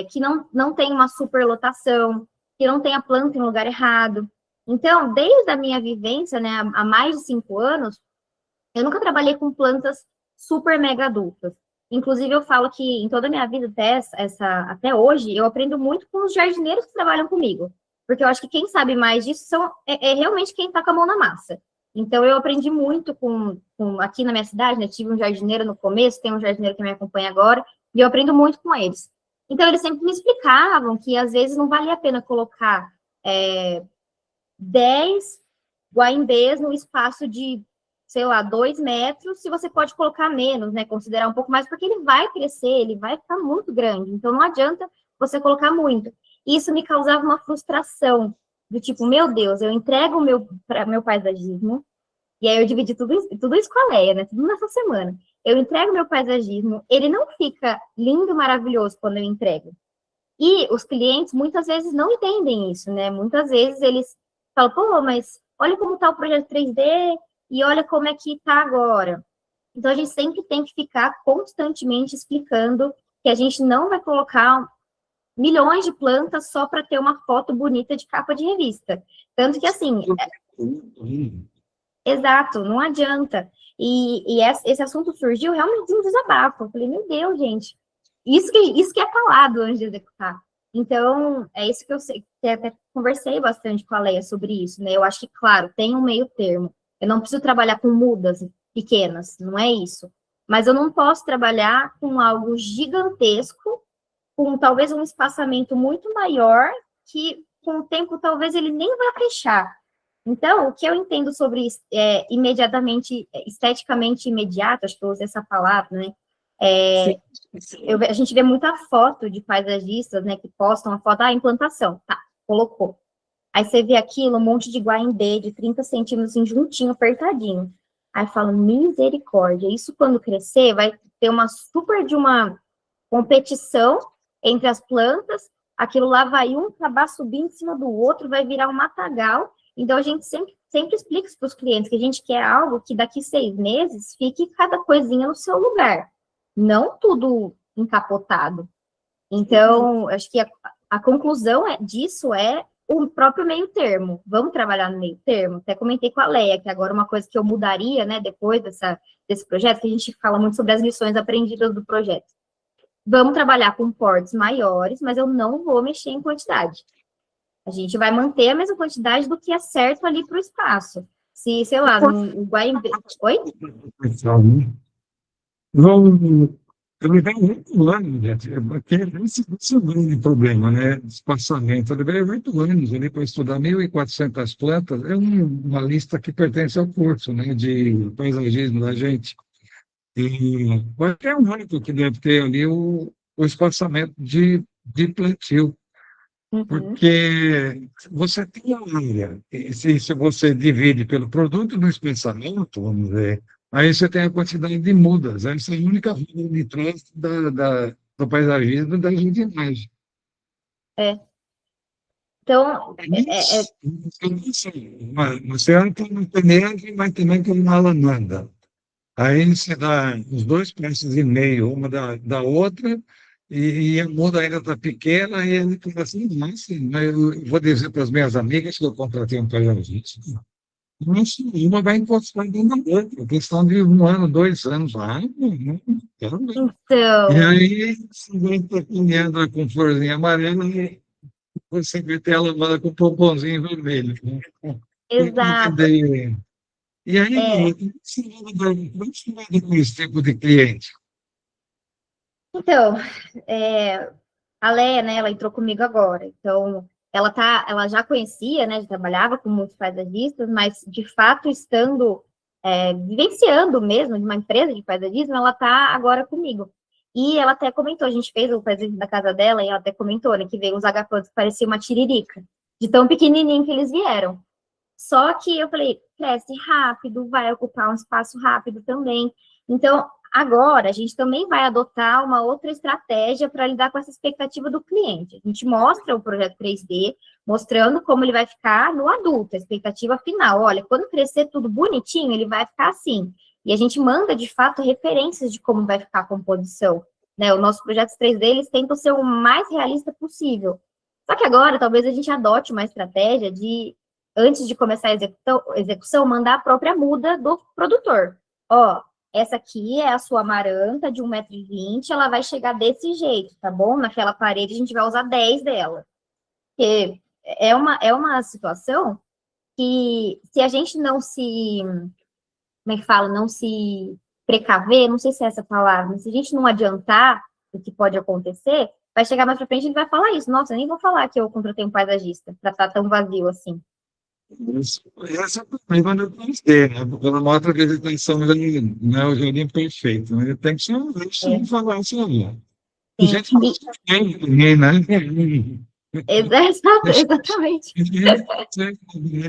que não tenha uma superlotação, que não tenha planta em lugar errado. Então, desde a minha vivência, né, há mais de 5 anos, eu nunca trabalhei com plantas super mega adultas. Inclusive, eu falo que em toda a minha vida, até hoje, eu aprendo muito com os jardineiros que trabalham comigo. Porque eu acho que quem sabe mais disso é realmente quem está com a mão na massa. Então, eu aprendi muito aqui na minha cidade, né? Tive um jardineiro no começo, tem um jardineiro que me acompanha agora, e eu aprendo muito com eles. Então, eles sempre me explicavam que, às vezes, não valia a pena colocar 10 guaimbês no espaço de, sei lá, 2 metros, se você pode colocar menos, né? Considerar um pouco mais, porque ele vai crescer, ele vai ficar muito grande. Então, não adianta você colocar muito. Isso me causava uma frustração, do tipo, meu Deus, eu entrego o meu paisagismo, e aí eu dividi tudo isso com a Leia, né? Tudo nessa semana. Eu entrego meu paisagismo, ele não fica lindo, maravilhoso quando eu entrego. E os clientes muitas vezes não entendem isso, né? Muitas vezes eles falam, pô, mas olha como está o projeto 3D e olha como é que está agora. Então, a gente sempre tem que ficar constantemente explicando que a gente não vai colocar milhões de plantas só para ter uma foto bonita de capa de revista. Tanto que, assim, exato, não adianta. E esse assunto surgiu realmente de um desabafo. Eu falei, meu Deus, gente, isso que é falado antes de executar. Então, é isso que eu sei, que até conversei bastante com a Leia sobre isso, né? Eu acho que, claro, tem um meio termo. Eu não preciso trabalhar com mudas pequenas, não é isso. Mas eu não posso trabalhar com algo gigantesco, com talvez um espaçamento muito maior, que com o tempo talvez ele nem vai fechar. Então, o que eu entendo sobre imediatamente, esteticamente imediato, acho que eu usei essa palavra, né? A gente vê muita foto de paisagistas, né, que postam a foto, implantação, tá, colocou. Aí você vê aquilo, um monte de guaimbê de 30 centímetros, assim, juntinho, apertadinho. Aí fala, misericórdia, isso quando crescer vai ter uma super de uma competição entre as plantas, aquilo lá vai um acabar subindo em cima do outro, vai virar um matagal. Então, a gente sempre explica para os clientes que a gente quer algo que daqui 6 meses fique cada coisinha no seu lugar, não tudo encapotado. Então, acho que a conclusão disso é o próprio meio termo. Vamos trabalhar no meio termo? Até comentei com a Leia, que agora uma coisa que eu mudaria, né, depois desse projeto, que a gente fala muito sobre as lições aprendidas do projeto. Vamos trabalhar com portes maiores, mas eu não vou mexer em quantidade. A gente vai manter a mesma quantidade do que é certo ali para o espaço. Se, sei lá, no Guaimbê... Oi? Ele vem 8 anos, gente, porque esse é o grande problema, né? Espaçamento. Ele veio 8 anos ali para estudar 1.400 plantas. É uma lista que pertence ao curso, né, de paisagismo da gente. E qualquer único que deve ter ali o espaçamento de plantio. Porque você tem a área, e se você divide pelo produto do espaçamento, vamos ver, aí você tem a quantidade de mudas. Essa é a única regra de trânsito do paisagismo da jardinagem. Então, Você anda no peneiro, mas também tem uma alamanda. Aí você dá os 2,5 pés, uma da outra, e a muda ainda está pequena, e ele fica assim, nossa, eu vou dizer para as minhas amigas que eu contratei um paisagista, mas uma vai encostar dentro da outra, questão de 1 ano, 2 anos lá, não quero ver. então, E aí você vai estar caminhando com florzinha amarela, e você vai ter ela manda com pomponzinho vermelho. exato. E aí, como você lida com esse tipo de cliente? Então, a Leia, né, ela entrou comigo agora, então ela já conhecia, né, já trabalhava com muitos paisagistas, mas de fato vivenciando mesmo de uma empresa de paisagismo, ela está agora comigo. E ela até comentou, a gente fez o paisagismo da casa dela, e ela até comentou, né, que veio uns agapantes que pareciam uma tiririca, de tão pequenininho que eles vieram. Só que eu falei, cresce rápido, vai ocupar um espaço rápido também. Então, agora, a gente também vai adotar uma outra estratégia para lidar com essa expectativa do cliente. A gente mostra o projeto 3D, mostrando como ele vai ficar no adulto, a expectativa final. Olha, quando crescer tudo bonitinho, ele vai ficar assim. E a gente manda, de fato, referências de como vai ficar a composição. Né? Os nossos projetos 3D, eles tentam ser o mais realista possível. Só que agora, talvez a gente adote uma estratégia de, antes de começar a execução, mandar a própria muda do produtor. Ó, essa aqui é a sua amaranta de 1,20 m, ela vai chegar desse jeito, tá bom? Naquela parede a gente vai usar 10 dela. Porque é uma situação que, se a gente não se, como é que fala, não se precaver, não sei se é essa palavra, mas se a gente não adiantar o que pode acontecer, vai chegar mais pra frente e a gente vai falar isso. Nossa, eu nem vou falar que eu contratei um paisagista para estar tão vazio assim. Essa é o problema do 3D, né? Porque ela mostra que a vegetação não é o jardim perfeito, mas ele tem que ser um lixo de falar assim, olha. A gente não tem ninguém, né? Exatamente.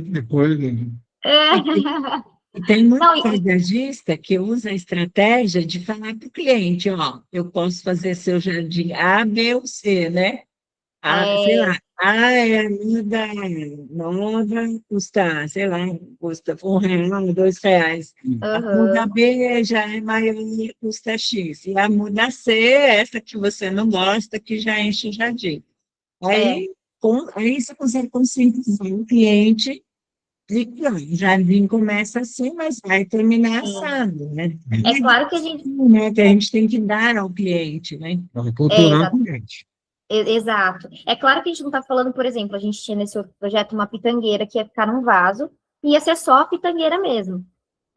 Depois, né? Tem muito paisagista que usa a estratégia de falar para o cliente, ó, eu posso fazer seu jardim A, B ou C, né? Sei lá, a muda nova custa, sei lá, custa R$1, R$2. A muda B já é maior e custa X. E a muda C é essa que você não gosta, que já enche o jardim. Aí você consegue conscientizar o cliente de que o jardim começa assim, mas vai terminar assado, né? É claro que a gente... Que a gente tem que dar ao cliente, né? Culturar o cliente. Exato. É claro que a gente não está falando, por exemplo, a gente tinha nesse outro projeto uma pitangueira que ia ficar num vaso, e ia ser só a pitangueira mesmo.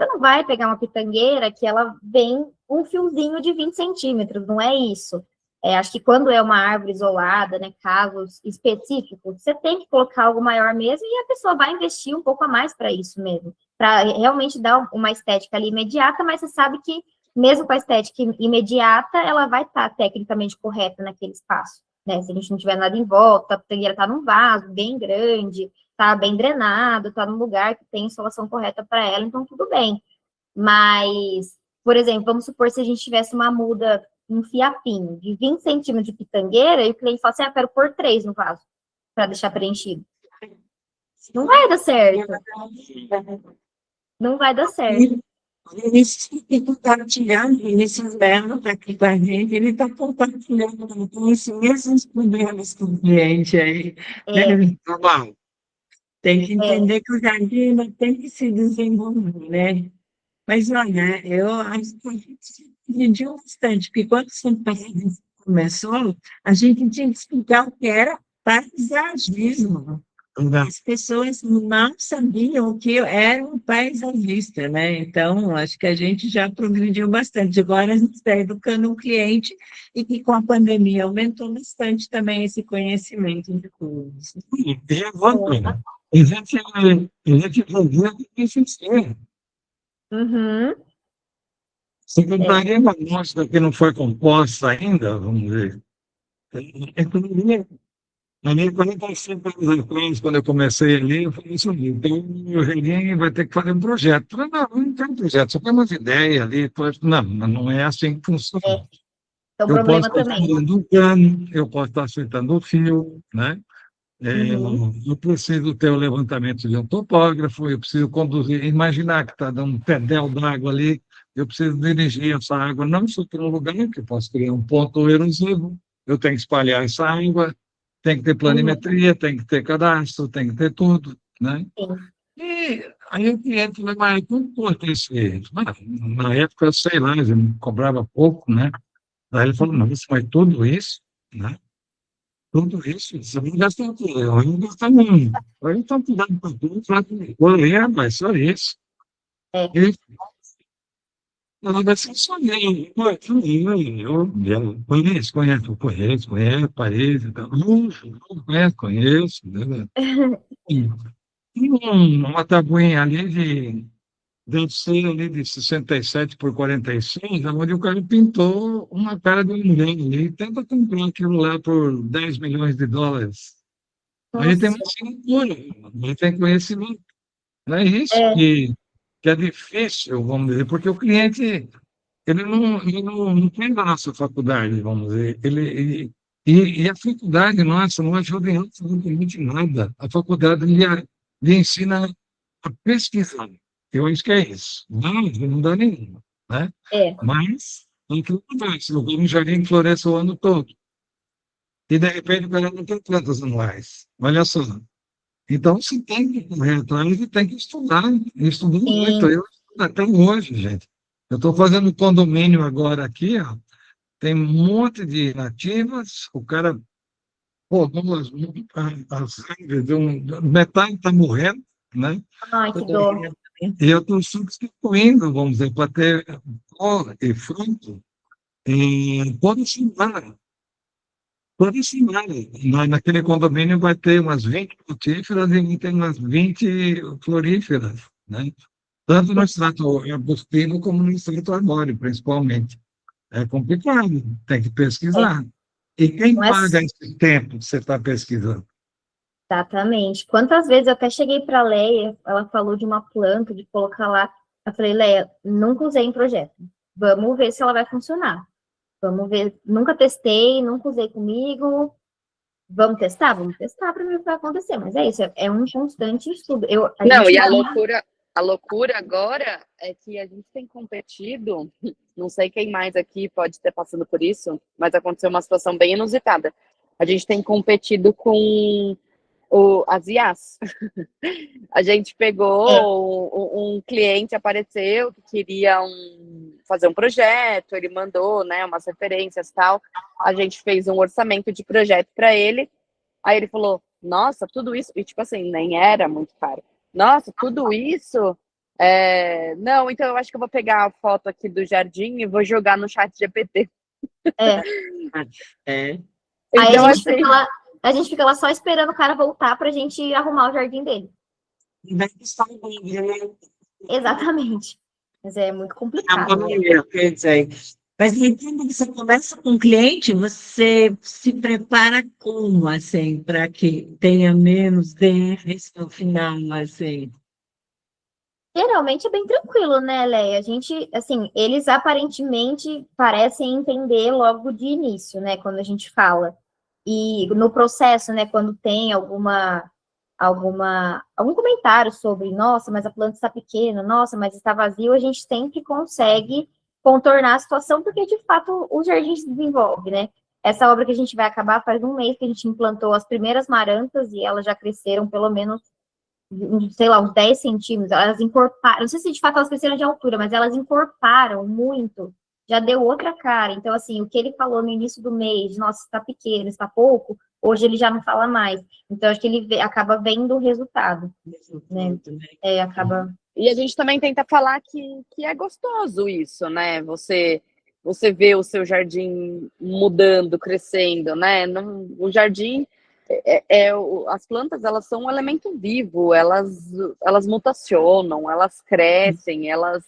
Você não vai pegar uma pitangueira que ela vem um fiozinho de 20 centímetros, não é isso. Acho que quando é uma árvore isolada, né, casos específicos, você tem que colocar algo maior mesmo e a pessoa vai investir um pouco a mais para isso mesmo, para realmente dar uma estética ali imediata, mas você sabe que mesmo com a estética imediata, ela vai estar tecnicamente correta naquele espaço, né? Se a gente não tiver nada em volta, a pitangueira está num vaso bem grande, está bem drenado, está num lugar que tem insolação correta para ela, então tudo bem. Mas, por exemplo, vamos supor se a gente tivesse uma muda, um fiapinho de 20 centímetros de pitangueira, e o cliente fala assim, quero pôr 3 no vaso, para deixar preenchido. Não vai dar certo. Não vai dar certo. Eles ficam compartilhando, esse inverno está aqui com a gente, ele está compartilhando com esses mesmos problemas com o cliente aí. Né? Tá bom. Tem que entender que o jardim ainda tem que se desenvolver, né? Mas, olha, eu acho que a gente dividiu bastante, porque quando o São Paulo começou, a gente tinha que explicar o que era paisagismo. As pessoas não sabiam o que era um paisagista, né? Então, acho que a gente já progrediu bastante. Agora, a gente está educando o cliente e que com a pandemia aumentou bastante também esse conhecimento de coisas. E agora, a gente vivia com isso. Uhum. Secretaria da Música que não foi composta ainda, vamos dizer. Economia. Ali, 45 anos atrás, quando eu comecei ali, eu falei assim, então o Reguinho vai ter que fazer um projeto. Eu falei, não tem um projeto, só tem umas ideias ali. Eu falei, não, mas não é assim que funciona. É um Eu posso problema estar também. fazendo um cano, eu posso estar acertando o fio, né? Eu preciso ter o levantamento de um topógrafo, eu preciso conduzir, imaginar que está dando um pedel d'água ali, eu preciso dirigir essa água, não só para um lugar, que eu posso criar um ponto erosivo, eu tenho que espalhar essa água, tem que ter planimetria, tem que ter cadastro, tem que ter tudo, né? Sim. E aí o cliente falou, mas como pode isso? Na época, sei lá, eu cobrava pouco, né? Aí ele falou, mas tudo isso, né? Tudo isso, você não gasta o quê? Eu não gasto muito. Aí estão cuidando para tudo, fala comigo, mas só isso. É. E ela vai ser sonhando. Pô, eu conheço, Paris, então, conheço, né? E uma tabuinha ali deve ser ali de 67 por 46, onde o cara pintou uma cara de ninguém ali, tenta comprar aquilo lá por 10 milhões de dólares. A gente tem Nossa. uma assinatura, a gente tem conhecimento. Não é isso É. que é difícil, vamos dizer, porque o cliente ele não tem da nossa faculdade, vamos dizer. E a faculdade nossa não ajuda em absolutamente nada. A faculdade lhe ensina a pesquisar. Eu acho que é isso. Não dá nenhuma. Né? É. Mas, em que lugar? Se eu um jardim que floresce o ano todo. E, de repente, o cara não tem plantas anuais. Olha só. Então, você tem que correr atrás e tem que estudar. E estudar muito. Sim. Eu estudo até hoje, gente. Eu estou fazendo condomínio agora aqui, ó. Tem um monte de nativas. O cara, pô, as árvores, metade está morrendo, né? Ai, que dor. E eu estou substituindo, vamos dizer, para ter flor e fruto toda semana. Toda semana. Naquele condomínio vai ter umas 20 frutíferas e tem umas 20 floríferas, né? Tanto no extrato arbustivo como no extrato arbóreo, principalmente. É complicado, tem que É. pesquisar. E quem Não é paga esse tempo que você está pesquisando? exatamente. Quantas vezes eu até cheguei para a Leia, ela falou de uma planta, de colocar lá. Eu falei, Leia, nunca usei em projeto. Vamos ver se ela vai funcionar. Vamos ver. Nunca testei, nunca usei comigo. Vamos testar? Vamos testar para ver o que vai acontecer. Mas é isso, é um constante estudo. A Não, gente e não... a loucura agora é que a gente tem competido, não sei quem mais aqui pode estar passando por isso, mas aconteceu uma situação bem inusitada. A gente tem competido com as IAs. A gente pegou um cliente, apareceu, que queria fazer um projeto, ele mandou, né, umas referências e tal. A gente fez um orçamento de projeto para ele. Aí ele falou, nossa, tudo isso, e tipo assim, nem era muito caro. Nossa, tudo isso Não, então eu acho que eu vou pegar a foto aqui do jardim e vou jogar no chat GPT. É. Aí Então, a gente assim, a gente fica lá só esperando o cara voltar pra gente arrumar o jardim dele. Vai custar um livro, né? Exatamente. Mas é muito É complicado, uma né? maneira, quer dizer. Mas entendo que você conversa com o cliente, você se prepara como, assim, para que tenha menos DRs no final, assim. Geralmente é bem tranquilo, né, Leia? A gente, assim, eles aparentemente parecem entender logo de início, né, quando a gente fala. E no processo, né, quando tem algum comentário sobre, nossa, mas a planta está pequena, nossa, mas está vazio, a gente sempre consegue contornar a situação, porque de fato o jardim se desenvolve, né? Essa obra que a gente vai acabar faz um mês que a gente implantou as primeiras marantas e elas já cresceram pelo menos sei lá, uns 10 centímetros, elas encorparam, não sei se de fato elas cresceram de altura, mas elas encorparam muito, já deu outra cara. Então, assim, o que ele falou no início do mês, nossa, está pequeno, está pouco, hoje ele já não fala mais. Então, acho que ele acaba vendo o resultado, né? Acaba... E a gente também tenta falar que é gostoso isso, né? Você vê o seu jardim mudando, crescendo, né? O jardim, as plantas, elas são um elemento vivo, elas mutacionam, elas crescem, elas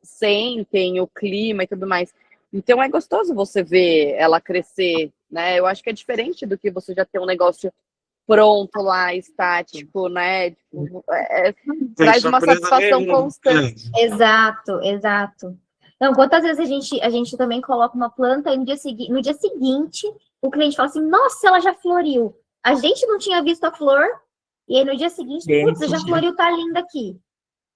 sentem o clima e tudo mais. Então é gostoso você ver ela crescer, né? Eu acho que é diferente do que você já ter um negócio pronto lá, estático, né? Tipo, traz uma satisfação constante. Exato, exato. Não, quantas vezes a gente também coloca uma planta e no dia seguinte o cliente fala assim, nossa, ela já floriu. A gente não tinha visto a flor, e aí no dia seguinte, putz, já floriu, tá linda aqui.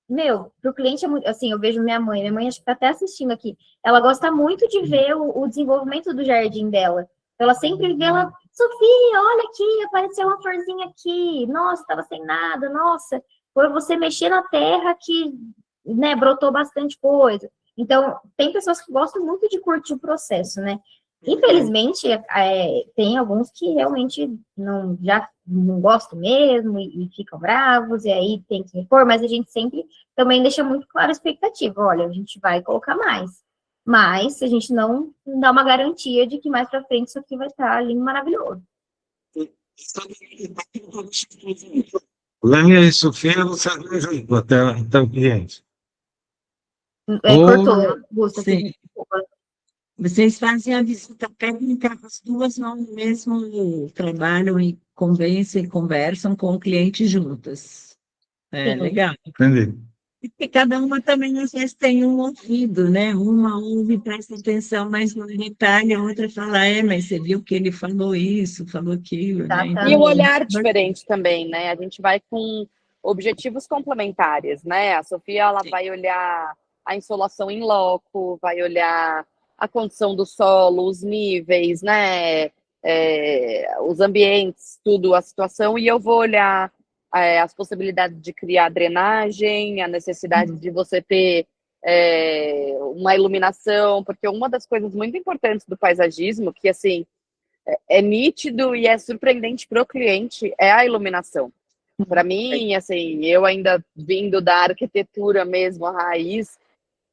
Meu, para o cliente é muito, assim, eu vejo minha mãe acho que está até assistindo aqui, ela gosta muito de ver o desenvolvimento do jardim dela. Ela sempre vê ela, Sofia, olha aqui, apareceu uma florzinha aqui, nossa, estava sem nada, nossa, foi você mexer na terra que, né, brotou bastante coisa. Então, tem pessoas que gostam muito de curtir o processo, né? Infelizmente, tem alguns que realmente já não gostam mesmo e ficam bravos, e aí tem que repor, mas a gente sempre também deixa muito clara a expectativa. Olha, a gente vai colocar mais. Mas a gente não dá uma garantia de que mais para frente isso aqui vai estar lindo e maravilhoso. Lénia e Sofia, você junto até o cliente. Cortou, Gusta, Sim. Vocês fazem a visita técnica, as duas no mesmo trabalham e conversam com o cliente juntas. É Sim. legal. Entendi. E cada uma também, às vezes, tem um ouvido, né? Uma ouve, presta atenção mais no detalhe, a outra fala, mas você viu que ele falou isso, falou aquilo, né? Então, E o olhar diferente também, né? A gente vai com objetivos complementares, né? A Sofia, ela vai olhar a insolação em loco, vai olhar a condição do solo, os níveis, né? Os ambientes, tudo, a situação, e eu vou olhar as possibilidades de criar drenagem, a necessidade de você ter uma iluminação, porque uma das coisas muito importantes do paisagismo, que assim, é nítido e é surpreendente para o cliente, é a iluminação. Para mim, assim, eu ainda vindo da arquitetura mesmo, a raiz,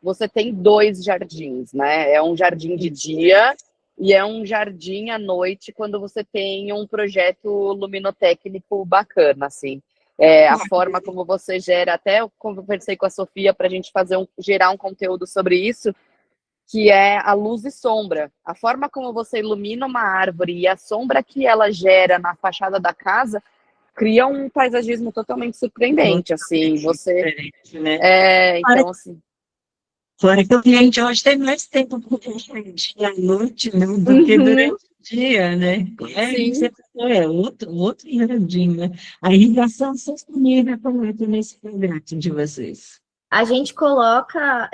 você tem 2 jardins, né? É um jardim de dia e é um jardim à noite, quando você tem um projeto luminotécnico bacana, assim. A forma como você gera, até eu conversei com a Sofia para a gente gerar um conteúdo sobre isso, que é a luz e sombra. A forma como você ilumina uma árvore e a sombra que ela gera na fachada da casa cria um paisagismo totalmente surpreendente, assim, você... né? Então, assim... Fora que o cliente hoje tem mais tempo para dia à noite, né, do que durante o dia, né? Sim. Você falou, outro jardim, né? A irrigação sostenida como é nesse projeto de vocês. A gente coloca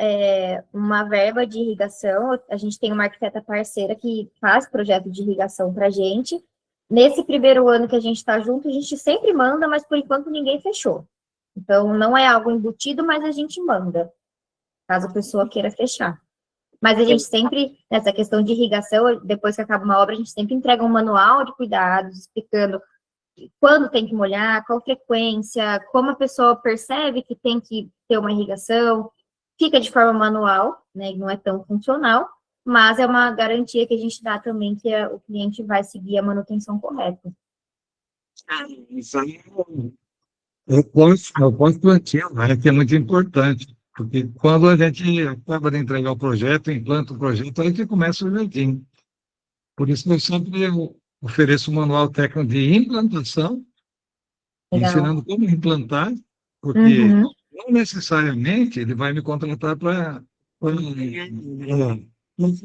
uma verba de irrigação, a gente tem uma arquiteta parceira que faz projeto de irrigação para a gente. Nesse primeiro ano que a gente está junto, a gente sempre manda, mas por enquanto ninguém fechou. Então, não é algo embutido, mas a gente manda, caso a pessoa queira fechar. Mas a gente sempre, nessa questão de irrigação, depois que acaba uma obra, a gente sempre entrega um manual de cuidados, explicando quando tem que molhar, qual frequência, como a pessoa percebe que tem que ter uma irrigação, fica de forma manual, né, não é tão funcional, mas é uma garantia que a gente dá também que o cliente vai seguir a manutenção correta. Isso aí é o pós-plantio, né, que é muito importante, porque quando a gente acaba de entregar o projeto, implanta o projeto, aí que começa o jardim. Por isso que eu sempre ofereço um manual técnico de implantação, Legal. ensinando como implantar, porque Uhum. não necessariamente ele vai me contratar para... Nós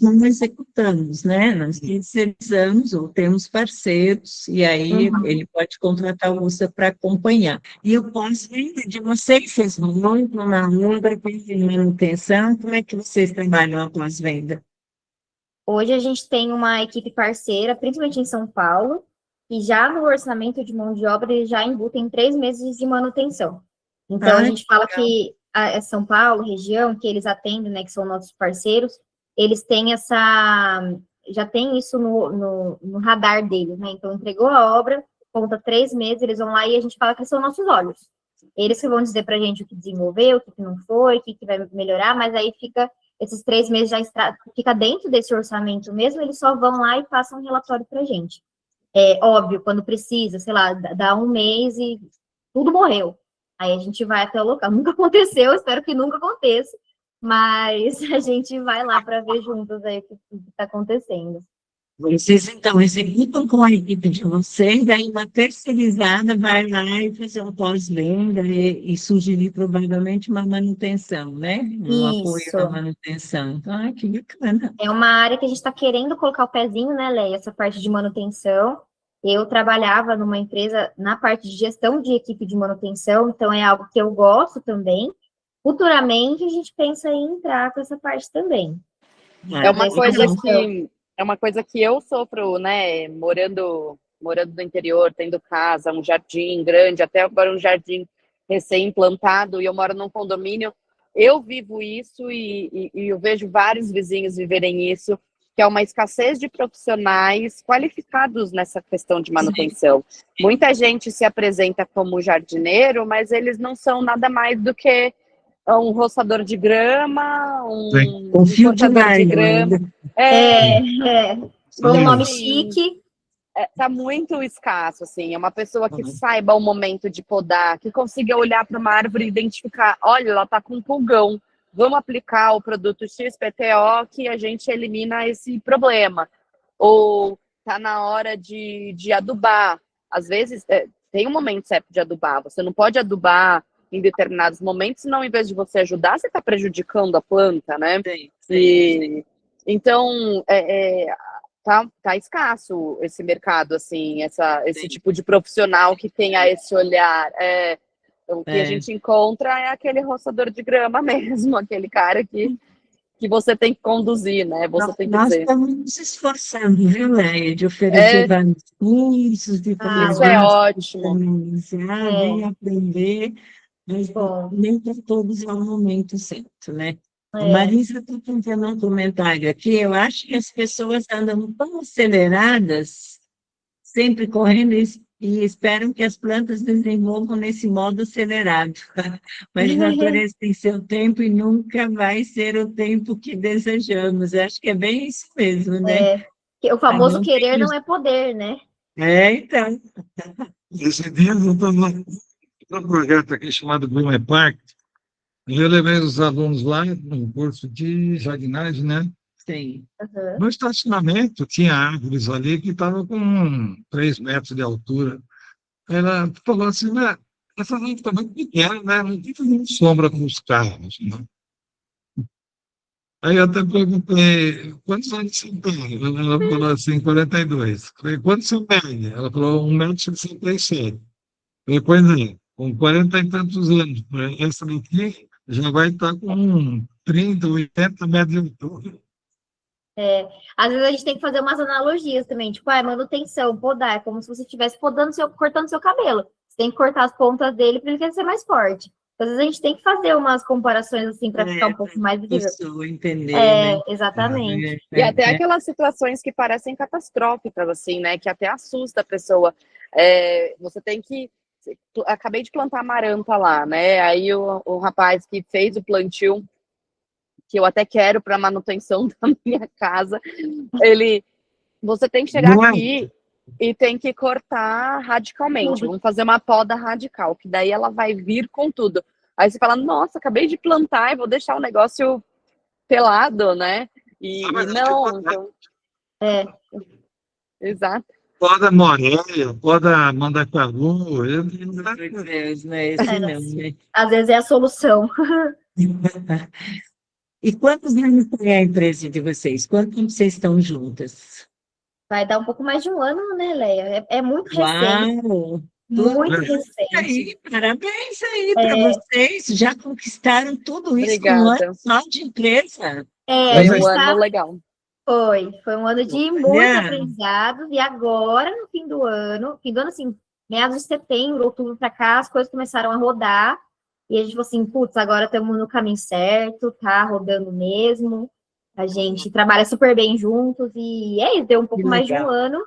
não executamos, né? Nós terceirizamos ou temos parceiros, e aí ele pode contratar o USA para acompanhar. E o pós-venda de vocês, vocês muito na obra de manutenção, como é que vocês trabalham a pós-venda? Hoje a gente tem uma equipe parceira, principalmente em São Paulo, e já no orçamento de mão de obra eles já embutem 3 meses de manutenção. Então, a gente fala que São Paulo, região, que eles atendem, né, que são nossos parceiros, eles têm já tem isso no radar deles, né? Então, entregou a obra, conta 3 meses, eles vão lá e a gente fala que são nossos olhos. Eles que vão dizer pra gente o que desenvolveu, o que não foi, o que vai melhorar, mas aí fica esses 3 meses já fica dentro desse orçamento mesmo, eles só vão lá e passam um relatório pra gente. É óbvio, quando precisa, sei lá, dá 1 mês e tudo morreu. Aí a gente vai até o local. Nunca aconteceu, espero que nunca aconteça, mas a gente vai lá para ver juntos aí o que está acontecendo. Vocês, então, executam com a equipe de vocês, daí uma terceirizada vai lá e fazer um pós-venda e sugerir provavelmente uma manutenção, né? Um apoio Isso. à manutenção. Então, que bacana. É uma área que a gente está querendo colocar o pezinho, né, Leia? Essa parte de manutenção. Eu trabalhava numa empresa na parte de gestão de equipe de manutenção, então é algo que eu gosto também. Futuramente, a gente pensa em entrar com essa parte também. É uma coisa que eu sofro, né, morando no interior, tendo casa, um jardim grande, até agora um jardim recém-implantado, e eu moro num condomínio, eu vivo isso e eu vejo vários vizinhos viverem isso, que é uma escassez de profissionais qualificados nessa questão de manutenção. Muita gente se apresenta como jardineiro, mas eles não são nada mais do que um roçador de grama, um fio de cortador de grama. Com um nome chique. Tá muito escasso, assim. É uma pessoa que saiba o momento de podar, que consiga olhar para uma árvore e identificar, olha, ela tá com um pulgão. Vamos aplicar o produto XPTO que a gente elimina esse problema. Ou tá na hora de adubar. Às vezes, tem um momento certo de adubar. Você não pode adubar em determinados momentos, senão, em vez de você ajudar, você está prejudicando a planta, né? Sim. Então, tá escasso esse mercado, assim, esse tipo de profissional que tenha esse olhar. O que a gente encontra é aquele roçador de grama mesmo, aquele cara que você tem que conduzir, né? Nós estamos nos esforçando, viu, Leia, de oferecer vários cursos, de fazer isso é ótimo. Vem aprender, mas nem para todos é o momento certo, né? A Marisa está fazendo um comentário aqui, eu acho que as pessoas andam tão aceleradas, sempre correndo e esperam que as plantas desenvolvam nesse modo acelerado. Mas a natureza tem seu tempo e nunca vai ser o tempo que desejamos. Eu acho que é bem isso mesmo, né? O famoso querer não é poder, né? Então. Esse dia eu estou num projeto aqui chamado Green Park, e eu levei os alunos lá no curso de jardinagem, né? Sim. No estacionamento tinha árvores ali que estavam com 3 metros de altura. Ela falou assim, né? Essa árvore está muito pequena, né? Não tem fazendo sombra com os carros, né? Aí eu até perguntei, quantos anos você tem? Ela falou assim, 42. Falei, quanto você mede? Ela falou, 1,67 m. Falei, pois é, com 40 e tantos anos. Essa daqui já vai estar com 30, 80 metros de altura. Às vezes a gente tem que fazer umas analogias também, tipo, manutenção, podar, é como se você estivesse cortando seu cabelo. Você tem que cortar as pontas dele para ele ser mais forte. Às vezes a gente tem que fazer umas comparações assim para ficar um pouco mais visível. Pessoa entender, né? Exatamente. E até aquelas situações que parecem catastróficas, assim, né? Que até assusta a pessoa. Você tem que... Acabei de plantar amaranta lá, né? Aí o rapaz que fez o plantio, que eu até quero para manutenção da minha casa, você tem que chegar aqui e tem que cortar radicalmente. Vamos fazer uma poda radical, que daí ela vai vir com tudo. Aí você fala, nossa, acabei de plantar e vou deixar o negócio pelado, né? E não, então... Exato. Poda Moreia, poda Mandacaru. Meu Deus, não é esse não, né? Às vezes é a solução. E quantos anos tem a empresa de vocês? Quanto tempo vocês estão juntas? Vai dar um pouco mais de um ano, né, Leia? É muito recente. Uau! Muito recente. Aí, parabéns aí para vocês. Já conquistaram tudo isso com um ano só de empresa. Foi um ano legal. Foi um ano de muito aprendizado. E agora, no fim do ano, assim, meados de setembro, outubro para cá, as coisas começaram a rodar. E a gente falou assim, putz, agora estamos no caminho certo, tá rodando mesmo. A gente trabalha super bem juntos e deu um pouco mais de um ano.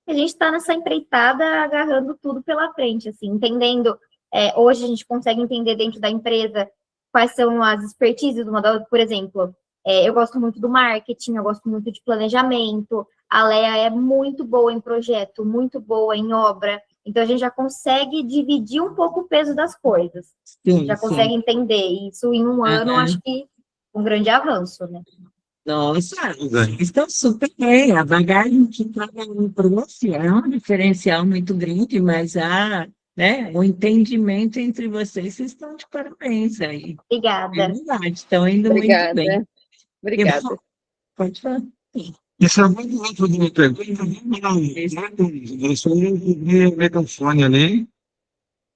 A gente está nessa empreitada, agarrando tudo pela frente, assim, entendendo. Hoje a gente consegue entender dentro da empresa quais são as expertises do modelo. Por exemplo, eu gosto muito do marketing, eu gosto muito de planejamento. A Leia é muito boa em projeto, muito boa em obra. Então, a gente já consegue dividir um pouco o peso das coisas. Consegue entender isso em um ano, acho que um grande avanço, né? Nossa, estão super bem. A bagagem que cada um trouxe é um diferencial muito grande, mas o entendimento entre vocês estão de parabéns aí. Obrigada. É verdade, estão indo muito bem. Obrigada. Pode falar. Isso é muito outro de uma pergunta. Deixa eu ver o microfone ali.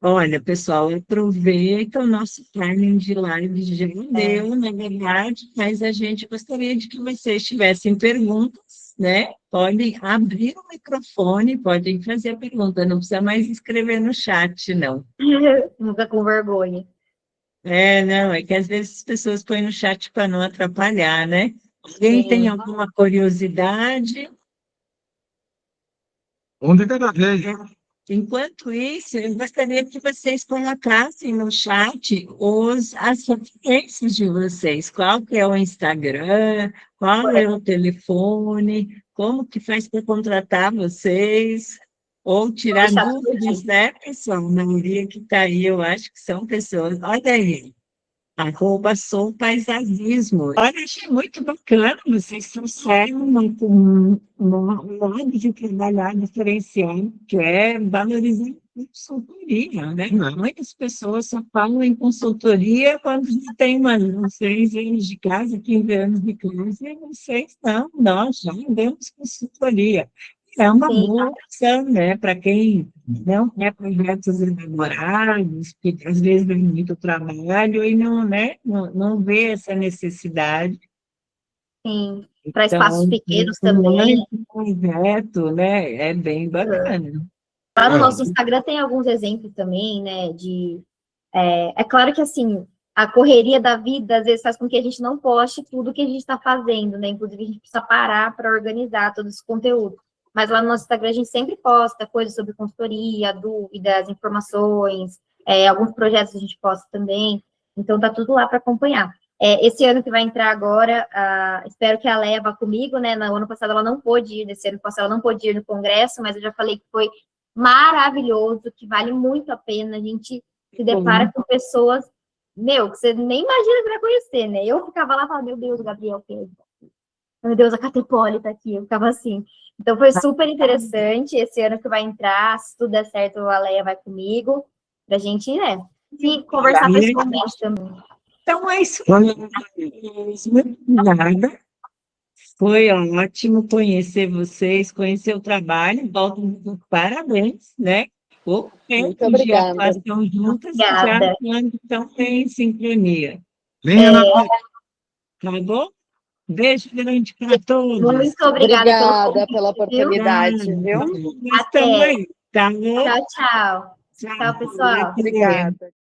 Olha, pessoal, aproveita o nosso timing de live, já deu, na verdade, mas a gente gostaria de que vocês tivessem perguntas, né? Podem abrir o microfone, podem fazer a pergunta, não precisa mais escrever no chat, não. Nunca com vergonha. Não, é que às vezes as pessoas põem no chat para não atrapalhar, né? Alguém tem alguma curiosidade? Onde cada vez? Enquanto isso, eu gostaria que vocês colocassem no chat as referências de vocês. Qual que é o Instagram, qual é o telefone, como que faz para contratar vocês, ou tirar dúvidas, né, pessoal? A maioria que está aí, eu acho que são pessoas. Olha aí, @soupaisagismo. Olha, achei muito bacana, vocês trouxeram um modo de trabalhar diferenciado, que é valorizar a consultoria, né? Muitas pessoas só falam em consultoria quando já tem uns 6 anos de casa, 15 anos de casa, e vocês não, nós já demos consultoria. É uma boa opção, né, para quem não quer projetos elaborados, que às vezes tem muito trabalho e não vê essa necessidade. Sim, para espaços pequenos também. Projeto, né, é bem bacana. Lá no nosso Instagram tem alguns exemplos também, né, é claro que, assim, a correria da vida, às vezes, faz com que a gente não poste tudo que a gente está fazendo, né, inclusive a gente precisa parar para organizar todo esse conteúdo. Mas lá no nosso Instagram a gente sempre posta coisas sobre consultoria, dúvidas, informações, alguns projetos a gente posta também, então tá tudo lá para acompanhar. Esse ano que vai entrar agora, espero que a Leia vá comigo, né, no ano passado ela não pôde ir, nesse ano passado ela não pôde ir no congresso, mas eu já falei que foi maravilhoso, que vale muito a pena, a gente se depara com pessoas, que você nem imagina que vai conhecer, né, eu ficava lá e falava, meu Deus, Gabriel, meu Deus, a Catepoli tá aqui, eu ficava assim. Então, foi super interessante. Esse ano que vai entrar, se tudo der certo, a Leia vai comigo, pra gente, se conversar pessoalmente também. Então, é isso. Nada. Foi ótimo conhecer vocês, conhecer o trabalho. Volto, parabéns, né? Pouco tempo de atuação juntas, já estão em sincronia. Tá bom? Beijo grande para todos. Muito obrigada pela oportunidade, viu? Até. Tá bom? Tchau, tchau. Tchau, pessoal. Obrigada.